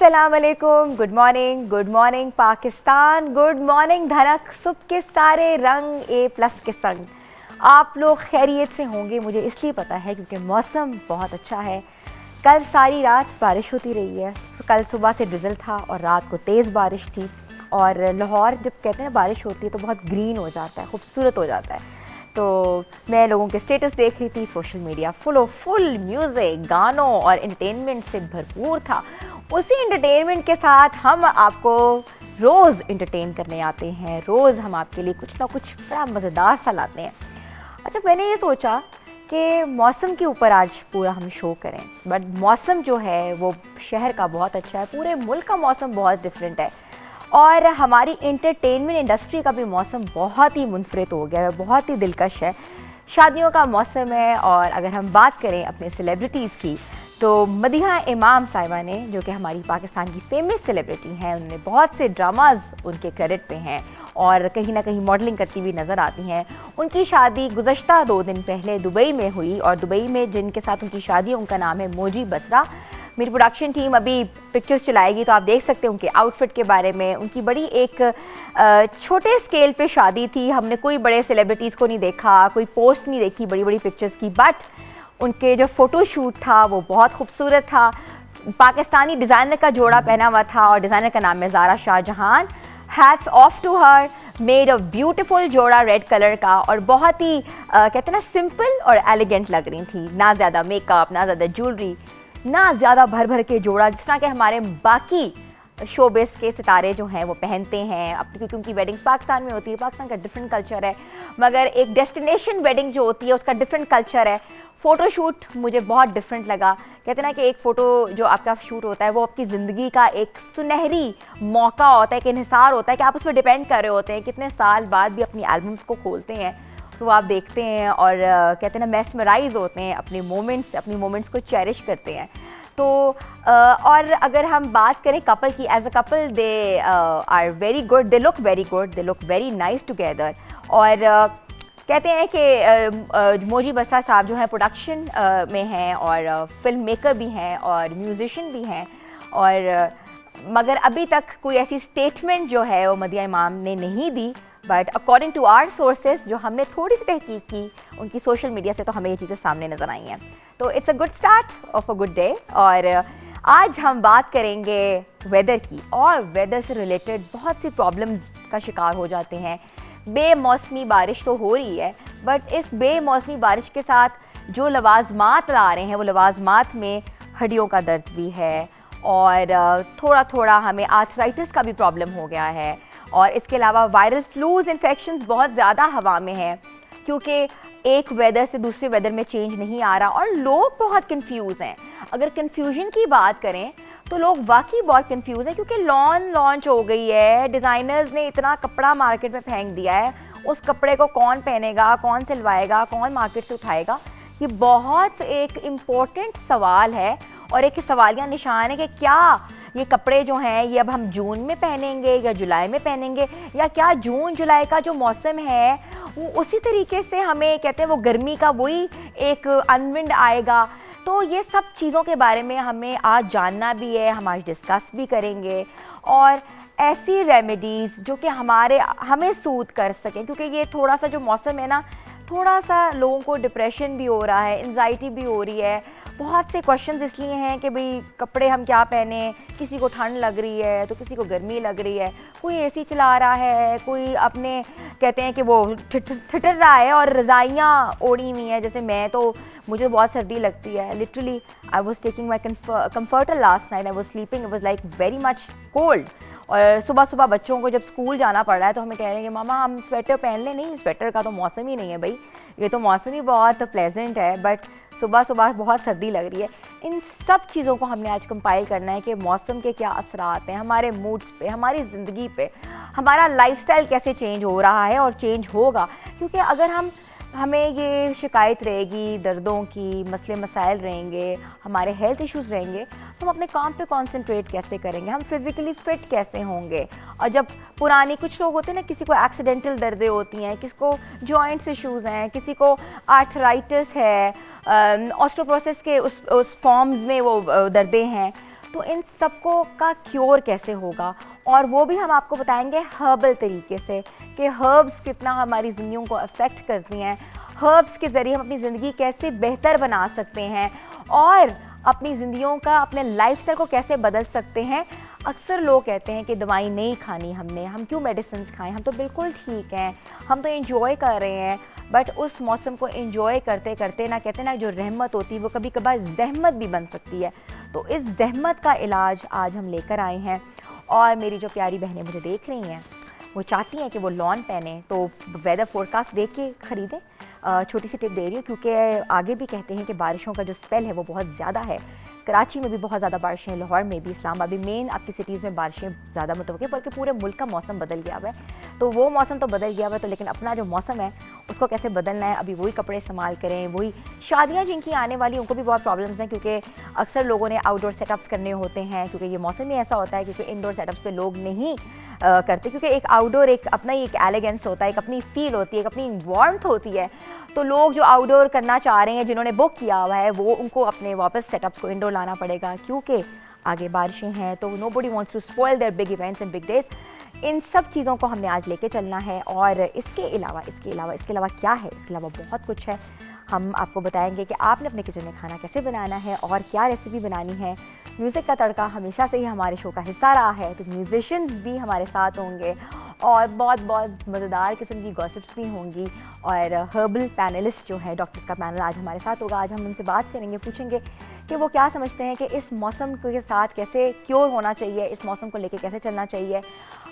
अस्सलाम वालेकुम, good morning Pakistan, good morning धनक, सुबह के सारे रंग A+ के संग। आप लोग खैरियत से होंगे, मुझे इसलिए पता है क्योंकि मौसम बहुत अच्छा है। कल सारी रात बारिश होती रही है, कल सुबह से ड्रिज़ल था और रात को तेज़ बारिश थी। और लाहौर जब कहते हैं बारिश होती है तो बहुत ग्रीन हो जाता है, खूबसूरत हो जाता है। तो मैं लोगों के स्टेटस देख रही थी, सोशल मीडिया फुल म्यूज़िक, गानों और एंटरटेनमेंट से भरपूर था। उसी एंटरटेनमेंट के साथ हम आपको रोज़ एंटरटेन करने आते हैं, रोज़ हम आपके लिए कुछ ना कुछ बड़ा मज़ेदार सा लाते हैं। अच्छा, मैंने ये सोचा कि मौसम के ऊपर आज पूरा हम शो करें, बट मौसम जो है वो शहर का बहुत अच्छा है, पूरे मुल्क का मौसम बहुत डिफरेंट है और हमारी एंटरटेनमेंट इंडस्ट्री का भी मौसम बहुत ही मुनफरिद हो गया है, बहुत ही दिलकश है। शादियों का मौसम है और अगर हम बात करें अपने सेलिब्रिटीज़ की तो मदीहा इमाम साहिबा ने, जो कि हमारी पाकिस्तान की फेमस सेलिब्रिटी हैं, उन्होंने बहुत से ड्रामाज़ उनके क्रेडिट पे हैं और कहीं ना कहीं मॉडलिंग करती हुई नज़र आती हैं। उनकी शादी गुज़श्ता 2 दिन पहले दुबई में हुई और दुबई में जिनके साथ उनकी शादी है उनका नाम है मोजी बसरा। मेरी प्रोडक्शन टीम अभी पिक्चर्स चलाएगी तो आप देख सकते हैं उनके आउटफिट के बारे में। उनकी बड़ी एक छोटे स्केल पे शादी थी, हमने कोई बड़े सेलिब्रिटीज़ को नहीं देखा, कोई पोस्ट नहीं देखी बड़ी पिक्चर्स की, बट उनके जो फ़ोटोशूट था वो बहुत खूबसूरत था। पाकिस्तानी डिज़ाइनर का जोड़ा पहना हुआ था और डिज़ाइनर का नाम है Zara Shahjahan. Hats off to her, made a beautiful जोड़ा रेड कलर का और बहुत ही कहते हैं ना सिंपल और एलिगेंट लग रही थी। ना ज़्यादा मेकअप, ना ज़्यादा ज्वेलरी, ना ज़्यादा भर के जोड़ा जिस तरह के हमारे बाकी शोबिस के सितारे जो हैं वो पहनते हैं। अब क्योंकि उनकी वेडिंग्स पाकिस्तान में होती है, पाकिस्तान का डिफरेंट कल्चर है, मगर एक डेस्टिनेशन वेडिंग जो होती है उसका डिफरेंट कल्चर है। फ़ोटोशूट मुझे बहुत डिफरेंट लगा। कहते हैं ना कि एक फ़ोटो जो आपका शूट होता है वो आपकी ज़िंदगी का एक सुनहरी मौका होता है, एक इन्हिसार होता है कि आप उस पर डिपेंड कर रहे होते हैं। कितने साल बाद भी अपनी एल्बम्स को खोलते हैं तो आप देखते हैं और कहते हैं ना मेस्मराइज होते हैं, अपनी मोमेंट्स को चेरिश करते हैं। तो और अगर हम बात करें कपल की, as a couple they are very good, they look very good, they look very nice together. और कहते हैं कि मोजी बसरा साहब जो है प्रोडक्शन में हैं और फिल्म मेकर भी हैं और म्यूजिशियन भी हैं और मगर अभी तक कोई ऐसी स्टेटमेंट जो है वो मदीहा इमाम ने नहीं दी। But according to our sources जो हमने थोड़ी सी तहकीक की उनकी सोशल मीडिया से, तो हमें ये चीज़ें सामने नज़र आई हैं। तो it's a good start of a good day. और आज हम बात करेंगे वेदर की और वेदर से रिलेटेड बहुत सी प्रॉब्लम्स का शिकार हो जाते हैं। बेमौसमी बारिश तो हो रही है, बट इस बेमौसमी बारिश के साथ जो लवाजमात आ रहे हैं वो लवाजमात में हड्डियों का दर्द भी है और थोड़ा हमें आर्थराइटिस का भी प्रॉब्लम हो गया है। और इसके अलावा वायरल फ्लूज़ इन्फेक्शंस बहुत ज़्यादा हवा में हैं क्योंकि एक वेदर से दूसरे वेदर में चेंज नहीं आ रहा और लोग बहुत कंफ्यूज हैं। अगर कंफ्यूजन की बात करें तो लोग वाकई बहुत कंफ्यूज हैं क्योंकि लॉन लॉन्च हो गई है, डिज़ाइनर्स ने इतना कपड़ा मार्केट में फेंक दिया है, उस कपड़े को कौन पहनेगा, कौन सिलवाएगा, कौन मार्केट से उठाएगा। ये बहुत एक इम्पोर्टेंट सवाल है और एक सवालिया निशान है कि क्या ये कपड़े जो हैं ये अब हम जून में पहनेंगे या जुलाई में पहनेंगे, या क्या जून जुलाई का जो मौसम है वो उसी तरीके से हमें कहते हैं वो गर्मी का वही एक अनविंड आएगा। तो ये सब चीज़ों के बारे में हमें आज जानना भी है, हम आज डिस्कस भी करेंगे और ऐसी रेमेडीज़ जो कि हमें सूट कर सकें, क्योंकि ये थोड़ा सा जो मौसम है ना, थोड़ा सा लोगों को डिप्रेशन भी हो रहा है, एंजाइटी भी हो रही है। बहुत से क्वेश्चंस इसलिए हैं कि भाई कपड़े हम क्या पहने, किसी को ठंड लग रही है तो किसी को गर्मी लग रही है, कोई एसी चला रहा है, कोई अपने कहते हैं कि वो ठिठर रहा है और रज़ाइयाँ ओढ़ी हुई हैं। जैसे मैं तो मुझे बहुत सर्दी लगती है, literally I was taking my comforter last night, I was sleeping, it was like very much cold. और सुबह बच्चों को जब स्कूल जाना पड़ रहा है तो हमें कह रहे हैं कि मामा हम स्वेटर पहन लें। नहीं, स्वेटर का तो मौसम ही नहीं है भाई, ये तो मौसम ही बहुत प्लेजेंट है, बट सुबह बहुत सर्दी लग रही है। इन सब चीज़ों को हमने आज कंपाइल करना है कि मौसम के क्या असरात हैं हमारे मूड्स पे, हमारी ज़िंदगी पे, हमारा लाइफस्टाइल कैसे चेंज हो रहा है और चेंज होगा। क्योंकि अगर हमें ये शिकायत रहेगी, दर्दों की मसले मसाइल रहेंगे, हमारे हेल्थ इश्यूज़ रहेंगे, तो हम अपने काम पे कंसंट्रेट कैसे करेंगे, हम फिज़िकली फ़िट कैसे होंगे। और जब पुरानी कुछ लोग होते हैं ना, किसी को एक्सीडेंटल दर्दें होती हैं, किसी को जॉइंट्स इश्यूज़ हैं, किसी को आर्थराइटिस है, ऑस्टियोपोरोसिस के उस फॉर्म्स में वो दर्दें हैं, तो इन सबको का क्योर कैसे होगा, और वो भी हम आपको बताएंगे हर्बल तरीके से कि हर्ब्स कितना हमारी ज़िंदगियों को अफेक्ट करती हैं, हर्ब्स के ज़रिए हम अपनी ज़िंदगी कैसे बेहतर बना सकते हैं और अपनी ज़िंदगियों का, अपने लाइफस्टाइल को कैसे बदल सकते हैं। अक्सर लोग कहते हैं कि दवाई नहीं खानी हमने, हम क्यों मेडिसिन खाएं, हम तो बिल्कुल ठीक हैं, हम तो एंजॉय कर रहे हैं। बट उस मौसम को एंजॉय करते करते ना, कहते ना, जो रहमत होती है वो कभी कभार जहमत भी बन सकती है। तो इस जहमत का इलाज आज हम लेकर आए हैं, और मेरी जो प्यारी बहनें मुझे देख रही हैं वो चाहती हैं कि वो लॉन पहने, तो वेदर फोरकास्ट देख के ख़रीदें। छोटी सी टिप दे रही हूँ क्योंकि आगे भी कहते हैं कि बारिशों का जो स्पेल है वो बहुत ज़्यादा है। कराची में भी बहुत ज़्यादा बारिशें हैं, लाहौर में भी, इस्लामाबाद भी, मेन आपकी सिटीज़ में बारिशें ज़्यादा मुतवक्किल, बल्कि पूरे मुल्क का मौसम बदल गया हुआ है। तो वो मौसम तो बदल गया हुआ है, तो लेकिन अपना जो मौसम है उसको कैसे बदलना है, अभी वही कपड़े इस्तेमाल करें, वही शादियाँ जिनकी आने वाली उनको भी बहुत प्रॉब्लम्स हैं, क्योंकि अक्सर लोगों ने आउटडोर सेटअप्स करने होते हैं, क्योंकि ये मौसम ही ऐसा होता है, क्योंकि इंडोर सेटअप्स पे लोग नहीं करते, क्योंकि एक आउटडोर एक अपना ही एक एलिगेंस होता है, एक अपनी फील होती है, एक अपनी वार्मथ होती है। तो लोग जो आउटडोर करना चाह रहे हैं, जिन्होंने बुक किया हुआ है, वो उनको अपने वापस सेटअप्स को इंडोर लाना पड़ेगा, क्योंकि आगे बारिशें हैं। तो nobody wants to spoil their big events and big days. इन सब चीज़ों को हमने आज लेके चलना है, और इसके अलावा क्या है, इसके अलावा बहुत कुछ है। हम आपको बताएंगे कि आपने अपने किचन में खाना कैसे बनाना है और क्या रेसिपी बनानी है। म्यूज़िक का तड़का हमेशा से ही हमारे शो का हिस्सा रहा है, तो म्यूजिशियंस भी हमारे साथ होंगे, और बहुत बहुत मज़ेदार किस्म की गॉसिप्स भी होंगी। और हर्बल पैनलिस्ट जो है, डॉक्टर्स का पैनल आज हमारे साथ होगा। आज हम उनसे बात करेंगे, पूछेंगे कि वो क्या समझते हैं कि इस मौसम के साथ कैसे क्योर होना चाहिए, इस मौसम को लेके कैसे चलना चाहिए,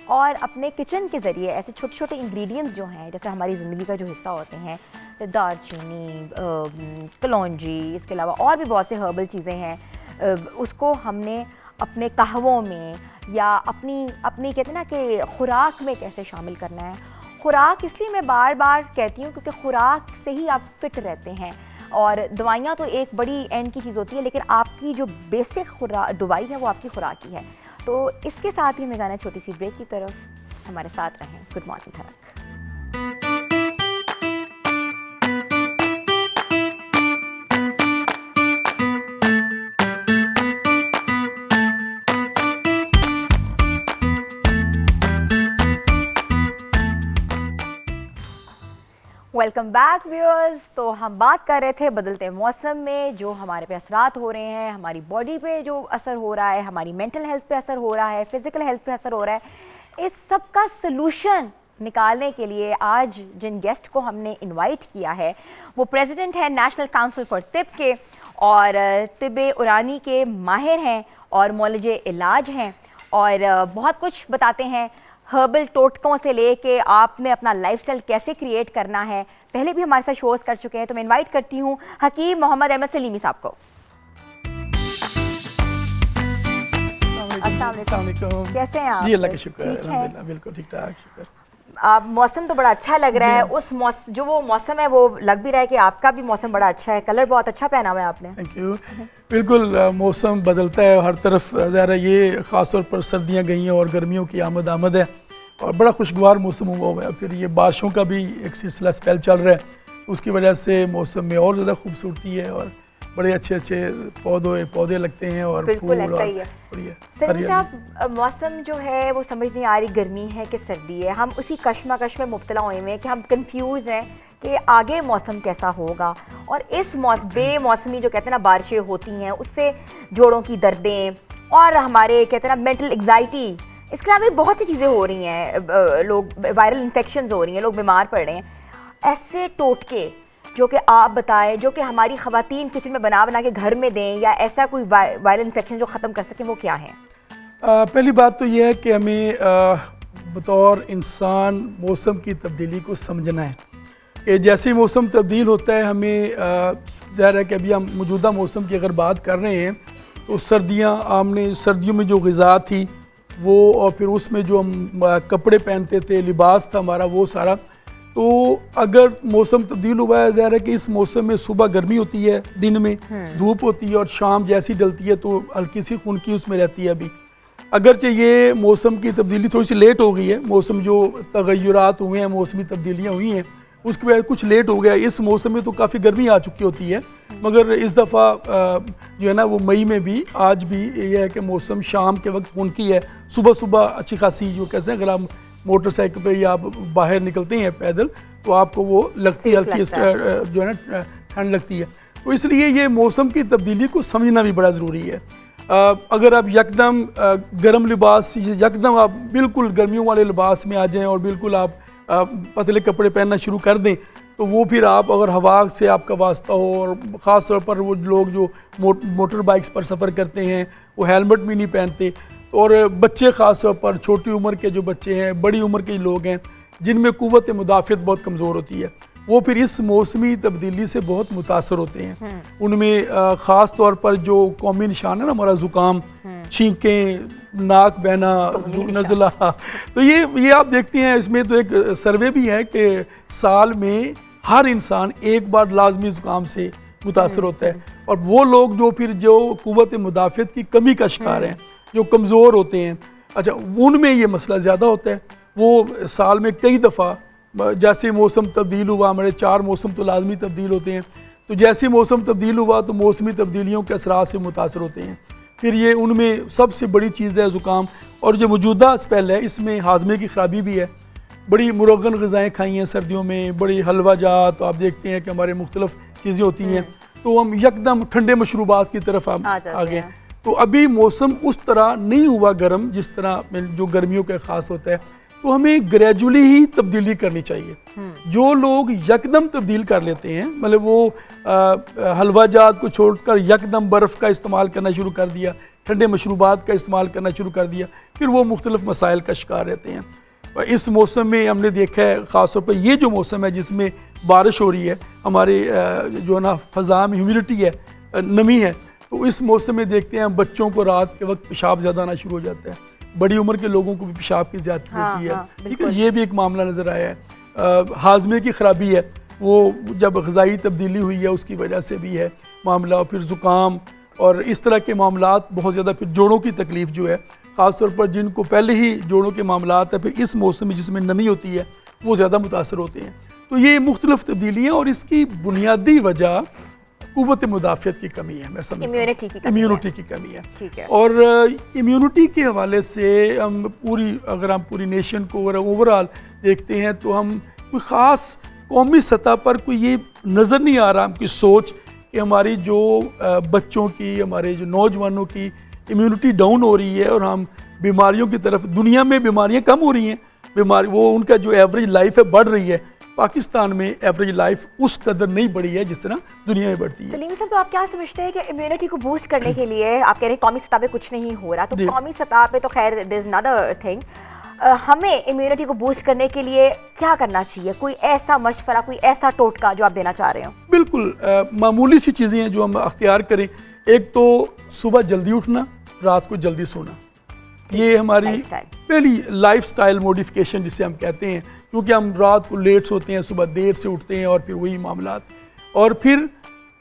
और अपने किचन के ज़रिए ऐसे छोटे छोटे इंग्रेडिएंट्स जो हैं, जैसे हमारी ज़िंदगी का जो हिस्सा होते हैं, दालचीनी, कलौंजी, इसके अलावा और भी बहुत से हर्बल चीज़ें हैं, उसको हमने अपने कहवों में या अपनी कहते हैं ना कि खुराक में कैसे शामिल करना है। खुराक इसलिए मैं बार बार कहती हूँ क्योंकि खुराक से ही आप फिट रहते हैं, और दवाइयाँ तो एक बड़ी एंड की चीज़ होती है, लेकिन आपकी जो बेसिक दवाई है वो आपकी खुराक ही है। तो इसके साथ ही हमें जाना है छोटी सी ब्रेक की तरफ, हमारे साथ रहें। गुड मॉर्निंग धनक। Welcome back viewers. तो हम बात कर रहे थे बदलते मौसम में जो हमारे पे असरात हो रहे हैं, हमारी बॉडी पे जो असर हो रहा है, हमारी मेंटल हेल्थ पे असर हो रहा है, फिजिकल हेल्थ पे असर हो रहा है। इस सब का सलूशन निकालने के लिए आज जिन गेस्ट को हमने इनवाइट किया है वो प्रेसिडेंट है नेशनल काउंसिल फॉर तिब के, और तिब उरानी के माहिर हैं और मौलजे इलाज हैं, और बहुत कुछ बताते हैं हर्बल टोटकों से लेके आपने अपना लाइफस्टाइल कैसे क्रिएट करना है। पहले भी हमारे साथ शोज कर चुके हैं, तो मैं इनवाइट करती हूँ हकीम मोहम्मद अहमद सलीमी साहब को। अस्सलाम वालेकुम, कैसे हैं आप? जी अल्लाह का शुक्र है, अल्हम्दुलिल्लाह बिल्कुल ठीक ठाक, शुक्र। आप मौसम तो बड़ा अच्छा लग रहा है, उस जो वो मौसम है वो लग भी रहा है कि आपका भी मौसम बड़ा अच्छा है, कलर बहुत अच्छा पहना हुआ है आपने। Thank you. बिल्कुल मौसम बदलता है हर तरफ, ज़रा ये ख़ास तौर पर सर्दियाँ गई हैं और गर्मियों की आमद है, और बड़ा खुशगवार मौसम हुआ है। फिर ये बारिशों का भी एक सिलसिला स्पेल चल रहा है, उसकी वजह से मौसम में और ज़्यादा खूबसूरती है, और बड़े अच्छे अच्छे पौधे लगते हैं, और बिल्कुल ऐसा ही है। सलीमी साहब, मौसम जो है वो समझ नहीं आ रही गर्मी है कि सर्दी है, हम उसी कश्मकश में मुब्तला हुए हैं कि हम कंफ्यूज हैं कि आगे मौसम कैसा होगा। और इस बेमौसमी जो कहते हैं ना बारिशें होती हैं, उससे जोड़ों की दर्दें और हमारे कहते हैं ना मेंटल एग्जाइटी, इसके अलावा भी बहुत सी चीज़ें हो रही हैं, लोग वायरल इन्फेक्शंस हो रही हैं, लोग बीमार पड़ रहे हैं। ऐसे टोटके जो कि आप बताएं, जो कि हमारी ख़वातीन किचन में बना के घर में दें, या ऐसा कोई वायरल इन्फेक्शन जो ख़त्म कर सकें, वो क्या है? पहली बात तो यह है कि हमें बतौर इंसान मौसम की तब्दीली को समझना है कि जैसे ही मौसम तब्दील होता है, हमें ज़ाहिर है कि अभी हम मौजूदा मौसम की अगर बात कर रहे हैं तो सर्दियों में जो ग़िज़ा थी वो, और फिर उसमें जो हम कपड़े पहनते थे, लिबास था हमारा, वो सारा, तो अगर मौसम तब्दील हुआ है, ज़ाहिर है कि इस मौसम में सुबह गर्मी होती है, दिन में धूप होती है, और शाम जैसी डलती है तो हल्की सी खुनकी उसमें रहती है। अभी अगरचे ये मौसम की तब्दीली थोड़ी सी लेट हो गई है, मौसम जो तगय्युरात हुए हैं, मौसमी तब्दीलियाँ हुई हैं, उसकी वजह कुछ लेट हो गया। इस मौसम में तो काफ़ी गर्मी आ चुकी होती है, मगर इस दफ़ा जो है ना वो मई में भी आज भी ये है कि मौसम शाम के वक्त खुनकी है। सुबह सुबह अच्छी खासी जो कहते हैं, अगर आप मोटरसाइकिल पे या आप बाहर निकलते हैं पैदल तो आपको वो लगती है, हल्की जो है ना ठंड लगती है। तो इसलिए ये मौसम की तब्दीली को समझना भी बड़ा ज़रूरी है। अगर आप यकदम गर्म लिबास, यकदम आप बिल्कुल गर्मियों वाले लिबास में आ जाएं और बिल्कुल आप पतले कपड़े पहनना शुरू कर दें, तो वो फिर आप अगर हवा से आपका वास्ता हो, और ख़ास तौर पर वो लोग जो मोटर बाइक्स पर सफ़र करते हैं वो हेलमेट भी नहीं पहनते, और बच्चे ख़ास तौर पर छोटी उम्र के जो बच्चे हैं, बड़ी उम्र के लोग हैं जिनमें क़ुव्वत मुदाफ़ियत बहुत कमज़ोर होती है, वो फिर इस मौसमी तब्दीली से बहुत मुतासर होते हैं। उनमें ख़ास तौर पर जो कौमी निशान है ना हमारा, ज़ुकाम, छींकें, नाक बहना, नज़ला, तो ये आप देखते हैं। इसमें तो एक सर्वे भी है कि साल में हर इंसान एक बार लाजमी ज़ुकाम से मुतासर होता है, और वो लोग जो फिर जो क़ुव्वत मुदाफ़ियत की कमी का शिकार हैं, जो कमज़ोर होते हैं, अच्छा उनमें ये मसला ज़्यादा होता है। वो साल में कई दफ़ा, जैसे मौसम तब्दील हुआ, हमारे 4 मौसम तो लाजमी तब्दील होते हैं, तो जैसे मौसम तब्दील हुआ तो मौसमी तब्दीलियों के असरात से मुतासर होते हैं। फिर ये उनमें सबसे बड़ी चीज़ है ज़ुकाम, और जो मौजूदा स्पेल है इसमें हाजमे की ख़राबी भी है। बड़ी मुरगन ग़िज़ाएँ खाई हैं सर्दियों में, बड़ी हलवा जात, तो आप देखते हैं कि हमारे मुख्तलिफ़ चीज़ें होती हैं, तो हम यकदम ठंडे मशरूबात की तरफ हम आ गए। तो अभी मौसम उस तरह नहीं हुआ गर्म जिस तरह जो गर्मियों का ख़ास होता है, तो हमें ग्रेजुअली ही तब्दीली करनी चाहिए। जो लोग यकदम तब्दील कर लेते हैं, मतलब वो हलवा जात को छोड़कर यकदम बर्फ़ का इस्तेमाल करना शुरू कर दिया, ठंडे मशरूबात का इस्तेमाल करना शुरू कर दिया, फिर वो मुख्तलिफ़ मसाइल का शिकार रहते हैं। इस मौसम में हमने देखा है ख़ास तौर पर ये जो मौसम है जिसमें बारिश हो रही है, हमारे जो है ना फ़ज़ा में ह्यूमिडिटी है, नमी है, तो इस मौसम में देखते हैं बच्चों को रात के वक्त पेशाब ज़्यादा आना शुरू हो जाता है, बड़ी उम्र के लोगों को भी पेशाब की ज़्यादती होती है, ठीक है, ये भी एक मामला नज़र आया है। हाजमे की ख़राबी है, वो जब ग़िज़ाई तब्दीली हुई है उसकी वजह से भी है मामला, फिर ज़ुकाम और इस तरह के मामलात बहुत ज़्यादा। फिर जोड़ों की तकलीफ़ जो है, ख़ास तौर पर जिनको पहले ही जोड़ों के मामलात है, फिर इस मौसम में जिसमें नमी होती है वो ज़्यादा मुतासर होते हैं। तो ये मुख्तलिफ़ तब्दीलियाँ, और इसकी बुनियादी वजह क़ुव्वत मुदाफ़ियत की कमी है, मैं समझता हूँ इम्यूनिटी की कमी है। और इम्यूनिटी के हवाले से हम अगर हम पूरी नेशन को अगर ओवरऑल देखते हैं तो हम कोई ख़ास कौमी सतह पर कोई ये नज़र नहीं आ रहा हमकी सोच कि हमारी जो बच्चों की, हमारे जो नौजवानों की इम्यूनिटी डाउन हो रही है और हम बीमारियों की तरफ, दुनिया में बीमारियाँ कम हो रही हैं, वो उनका जो एवरेज लाइफ है बढ़ रही है, पाकिस्तान में एवरेज लाइफ उस कदर नहीं बढ़ी है जिस तरह दुनिया में बढ़ती है। सलीम साहब, तो आप क्या समझते हैं कि इम्यूनिटी को बूस्ट करने के लिए, आप कह रहे हैं कौमी सतह पे कुछ नहीं हो रहा, तो कौमी सतह पे तो खैर देयर इज अनदर थिंग, हमें इम्यूनिटी को बूस्ट करने के लिए क्या करना चाहिए? कोई ऐसा मशवरा, कोई ऐसा टोटका जो आप देना चाह रहे हो? बिल्कुल मामूली सी चीज़ें हैं जो हम अख्तियार करें। एक तो सुबह जल्दी उठना, रात को जल्दी सोना, ये हमारी पहली लाइफस्टाइल मॉडिफिकेशन जिसे हम कहते हैं, क्योंकि हम रात को लेट सोते हैं, सुबह देर से उठते हैं, और फिर वही मामलात। और फिर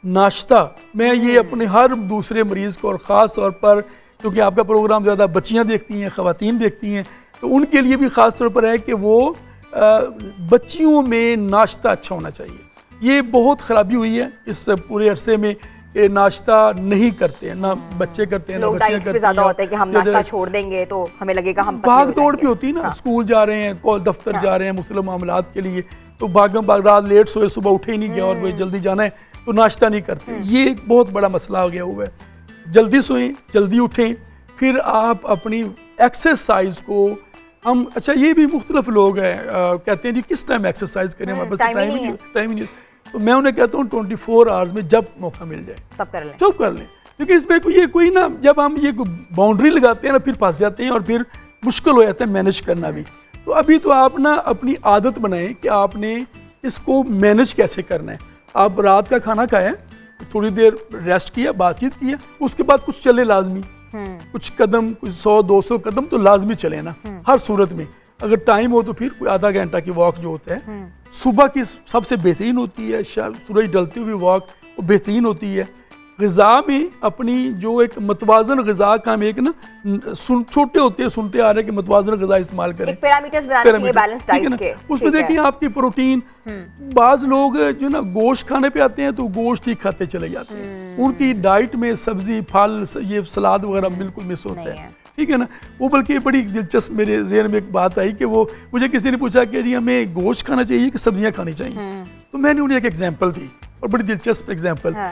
नाश्ता, मैं ये अपने हर दूसरे मरीज़ को, और ख़ास तौर पर क्योंकि आपका प्रोग्राम ज़्यादा बच्चियाँ देखती हैं, ख़वातीन देखती हैं, तो उनके लिए भी ख़ास तौर पर है कि वो बच्चियों में नाश्ता अच्छा होना चाहिए। ये बहुत ख़राबी हुई है इस पूरे अरसे में, ये नाश्ता नहीं करते हैं, ना बच्चे करते हैं ना बच्चे करते हैं। ज़्यादा होता है कि हम नाश्ता छोड़ देंगे तो हमें लगेगा हम भाग दौड़ भी होती है ना, स्कूल जा रहे हैं, दफ्तर जा रहे हैं, मुख्तलिफ मामलात के लिए, तो भागम भाग, रात लेट सोए, सुबह उठे ही नहीं गया और वो जल्दी जाना है तो नाश्ता नहीं करते। ये एक बहुत बड़ा मसला हो गया हुआ है। जल्दी सोएं, जल्दी उठें, फिर आप अपनी एक्सरसाइज को हम, अच्छा ये भी मुख्तलिफ लोग हैं कहते हैं जी किस टाइम एक्सरसाइज करें, हमारे पास टाइम ही नहीं, तो मैं उन्हें कहता हूँ 24 आवर्स में जब मौका मिल जाए तब कर लें, क्योंकि इसमें ये कोई ना, जब हम ये बाउंड्री लगाते हैं ना फिर फंस जाते हैं और फिर मुश्किल हो जाता है मैनेज करना भी। तो अभी तो आप ना अपनी आदत बनाएं कि आपने इसको मैनेज कैसे करना है। आप रात का खाना खाया, थोड़ी देर रेस्ट किया, बातचीत किया, उसके बाद कुछ चले लाजमी, कुछ कदम, कुछ 100-200 कदम तो लाजमी चले ना हर सूरत में। अगर टाइम हो तो फिर कोई आधा घंटा की वॉक जो होता है सुबह की सबसे बेहतरीन होती है, सूरज ढलती हुई वॉक वो बेहतरीन होती है। ग़िज़ा में अपनी जो एक मतवाज़न ग़िज़ा का हम एक ना छोटे होते हैं सुनते आ रहे हैं कि मतवाज़न ग़िज़ा इस्तेमाल करें, पैरामीटर्स बनाने चाहिए बैलेंस डाइट के। उसमें देखिए आपकी प्रोटीन, बाज़ लोग जो ना गोश्त खाने पे आते हैं तो गोश्त ही खाते चले जाते हैं, उनकी डाइट में सब्ज़ी फल ये सलाद वगैरह बिल्कुल मिस होता है, ठीक है ना। वो बल्कि बड़ी दिलचस्प मेरे ज़हन में एक बात आई कि वो मुझे किसी ने पूछा कि जी हमें गोश्त खाना चाहिए कि सब्जियां खानी चाहिए, तो मैंने उन्हें एक एग्जांपल दी और बड़ी दिलचस्प एग्जांपल।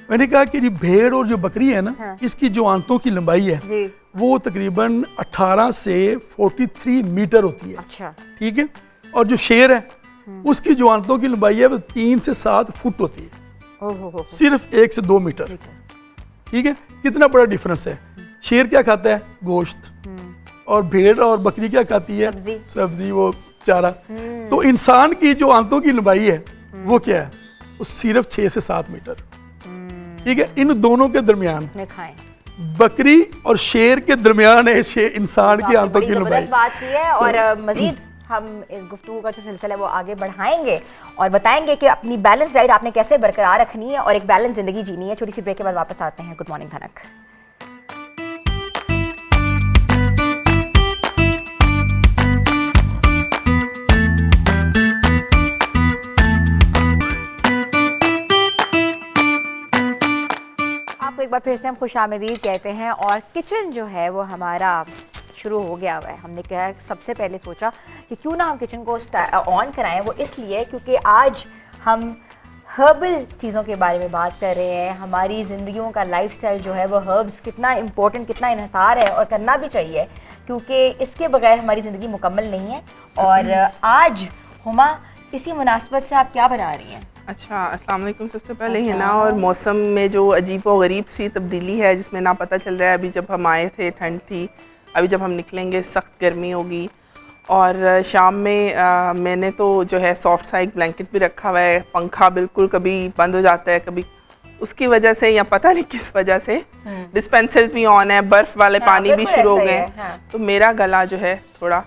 मैंने कहा कि जी भेड़ और जो बकरी है ना, इसकी जो आंतों की लंबाई है वो तकरीबन 18 से 43 मीटर होती है, अच्छा ठीक है, और जो शेर है उसकी जो आंतों की लंबाई है वो 3 से 7 फुट होती है, सिर्फ 1 से 2 मीटर, ठीक है। कितना बड़ा डिफरेंस है। शेर क्या खाता है? गोश्त, और भेड़ और बकरी क्या खाती है? सब्जी वो चारा। तो इंसान की जो आंतों की लंबाई है वो क्या है? वो सिर्फ 6 से 7 मीटर, ठीक है। इन दोनों के दरमियान बकरी और शेर के दरमियान है इंसान की आंतों की लंबाई। बात की है और मजीद हम इस गुफ्तगू का जो सिलसिला है वो आगे बढ़ाएंगे और बताएंगे कि अपनी बैलेंस डाइट आपने कैसे बरकरार रखनी है और एक बैलेंस जिंदगी जीनी है। छोटी सी ब्रेक के बाद वापस आते हैं। गुड मॉर्निंग धनक। आपको एक बार फिर से हम खुशामदीद कहते हैं और किचन जो है वो हमारा शुरू हो गया हुआ है। हमने क्या सबसे पहले सोचा कि क्यों ना हम किचन को ऑन कराएं, वो इसलिए क्योंकि आज हम हर्बल चीज़ों के बारे में बात कर रहे हैं। हमारी ज़िंदगियों का लाइफस्टाइल जो है वो हर्ब्स कितना इम्पोर्टेंट, कितना इन्हिसार है और करना भी चाहिए क्योंकि इसके बगैर हमारी ज़िंदगी मुकम्मल नहीं है। और आज हुमा इसी मुनासबत से आप क्या बना रही हैं? अच्छा, अस्सलाम वालेकुम। सबसे पहले है ना, और मौसम में जो अजीब व गरीब सी तब्दीली है जिसमें ना पता चल रहा है, अभी जब हम आए थे ठंड थी, अभी जब हम निकलेंगे सख्त गर्मी होगी। और शाम में मैंने तो जो है सॉफ्ट सा एक ब्लैंकेट भी रखा हुआ है, पंखा बिल्कुल कभी बंद हो जाता है, कभी उसकी वजह से या पता नहीं किस वजह से डिस्पेंसर्स भी ऑन है, बर्फ़ वाले पानी भी शुरू हो गए, तो मेरा गला जो है थोड़ा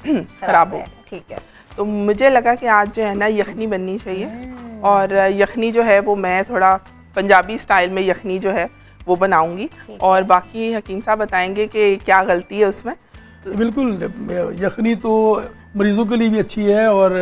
ख़राब हो। ठीक है, तो मुझे लगा कि आज जो है ना यखनी बननी चाहिए और यखनी जो है वो मैं थोड़ा पंजाबी स्टाइल में यखनी जो है वो बनाऊंगी और बाकी हकीम साहब बताएंगे कि क्या गलती है उसमें। बिल्कुल, यखनी तो मरीज़ों के लिए भी अच्छी है और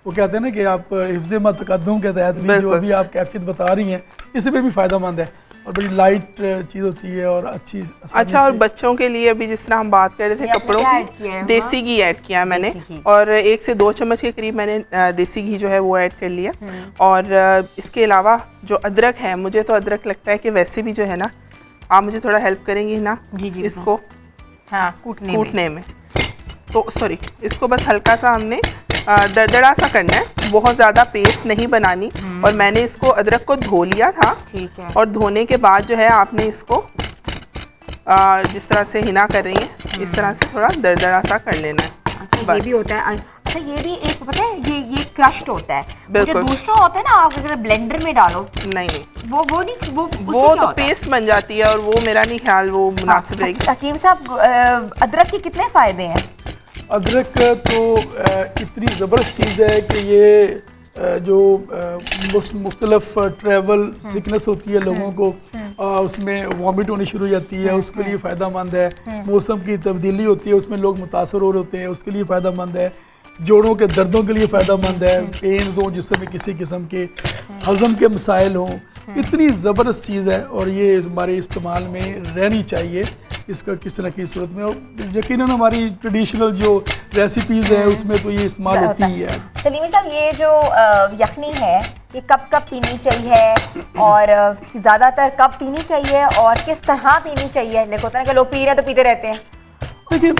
वो कहते हैं ना कि आप हिफ्ज़ मतक़द्दुम के तहत भी जो अभी आप कैफियत बता रही हैं इससे भी फ़ायदेमंद है और बड़ी लाइट चीज़ होती है और अच्छी। अच्छा, और बच्चों के लिए अभी जिस तरह हम बात कर रहे थे कपड़ों की, देसी घी ऐड किया है मैंने और 1 से 2 चम्मच के करीब मैंने देसी घी जो है वो ऐड कर लिया। और इसके अलावा जो अदरक है, मुझे तो अदरक लगता है कि वैसे भी जो है ना, आप मुझे थोड़ा हेल्प करेंगी ना इसको कूटने में। तो सॉरी, इसको बस हल्का सा हमने दरदरा सा करना है, बहुत ज़्यादा पेस्ट नहीं बनानी। और मैंने इसको अदरक को धो लिया था, ठीक है, और धोने के बाद जो है आपने इसको जिस तरह से हिना कर रही हैं इस तरह से थोड़ा दरदरा सा कर लेना है। अच्छा, ये भी होता है। अच्छा, ये भी एक पता है, ये क्रश्ड होता है, बिल्कुल। दूसरा होता है ना, आप अगर ब्लेंडर में डालो, नहीं वो नहीं, वो तो पेस्ट बन जाती है और वो मेरा नहीं ख्याल वो मुनासिब रहेगी। हकीम साहब, अदरक के कितने फ़ायदे हैं? अदरक तो इतनी ज़बरदस्त चीज़ है कि ये जो मुख्तलिफ ट्रैवल सिकनेस होती है लोगों को, उसमें वॉमिट होनी शुरू हो जाती है, उसके लिए फ़ायदेमंद है। मौसम की तब्दीली होती है, उसमें लोग मुतासर हो रहे होते हैं, उसके लिए फ़ायदेमंद है। जोड़ों के दर्दों के लिए फ़ायदेमंद है, पेन्स हों जिसमें किसी किस्म के हज़म के मसाइल हों, इतनी ज़बरदस्त चीज़ है और ये हमारे इस्तेमाल में रहनी चाहिए इसका किसी न किसी सूरत में। और यकीनन हमारी ट्रेडिशनल जो रेसिपीज़ हैं उसमें तो ये इस्तेमाल होती ही है। सलीमी साहब, ये जो यखनी है ये कब कब पीनी चाहिए और ज़्यादातर कब पीनी चाहिए और किस तरह पीनी चाहिए? लेकिन होता है कि लोग पी रहे हैं तो पीते रहते हैं। देखिए,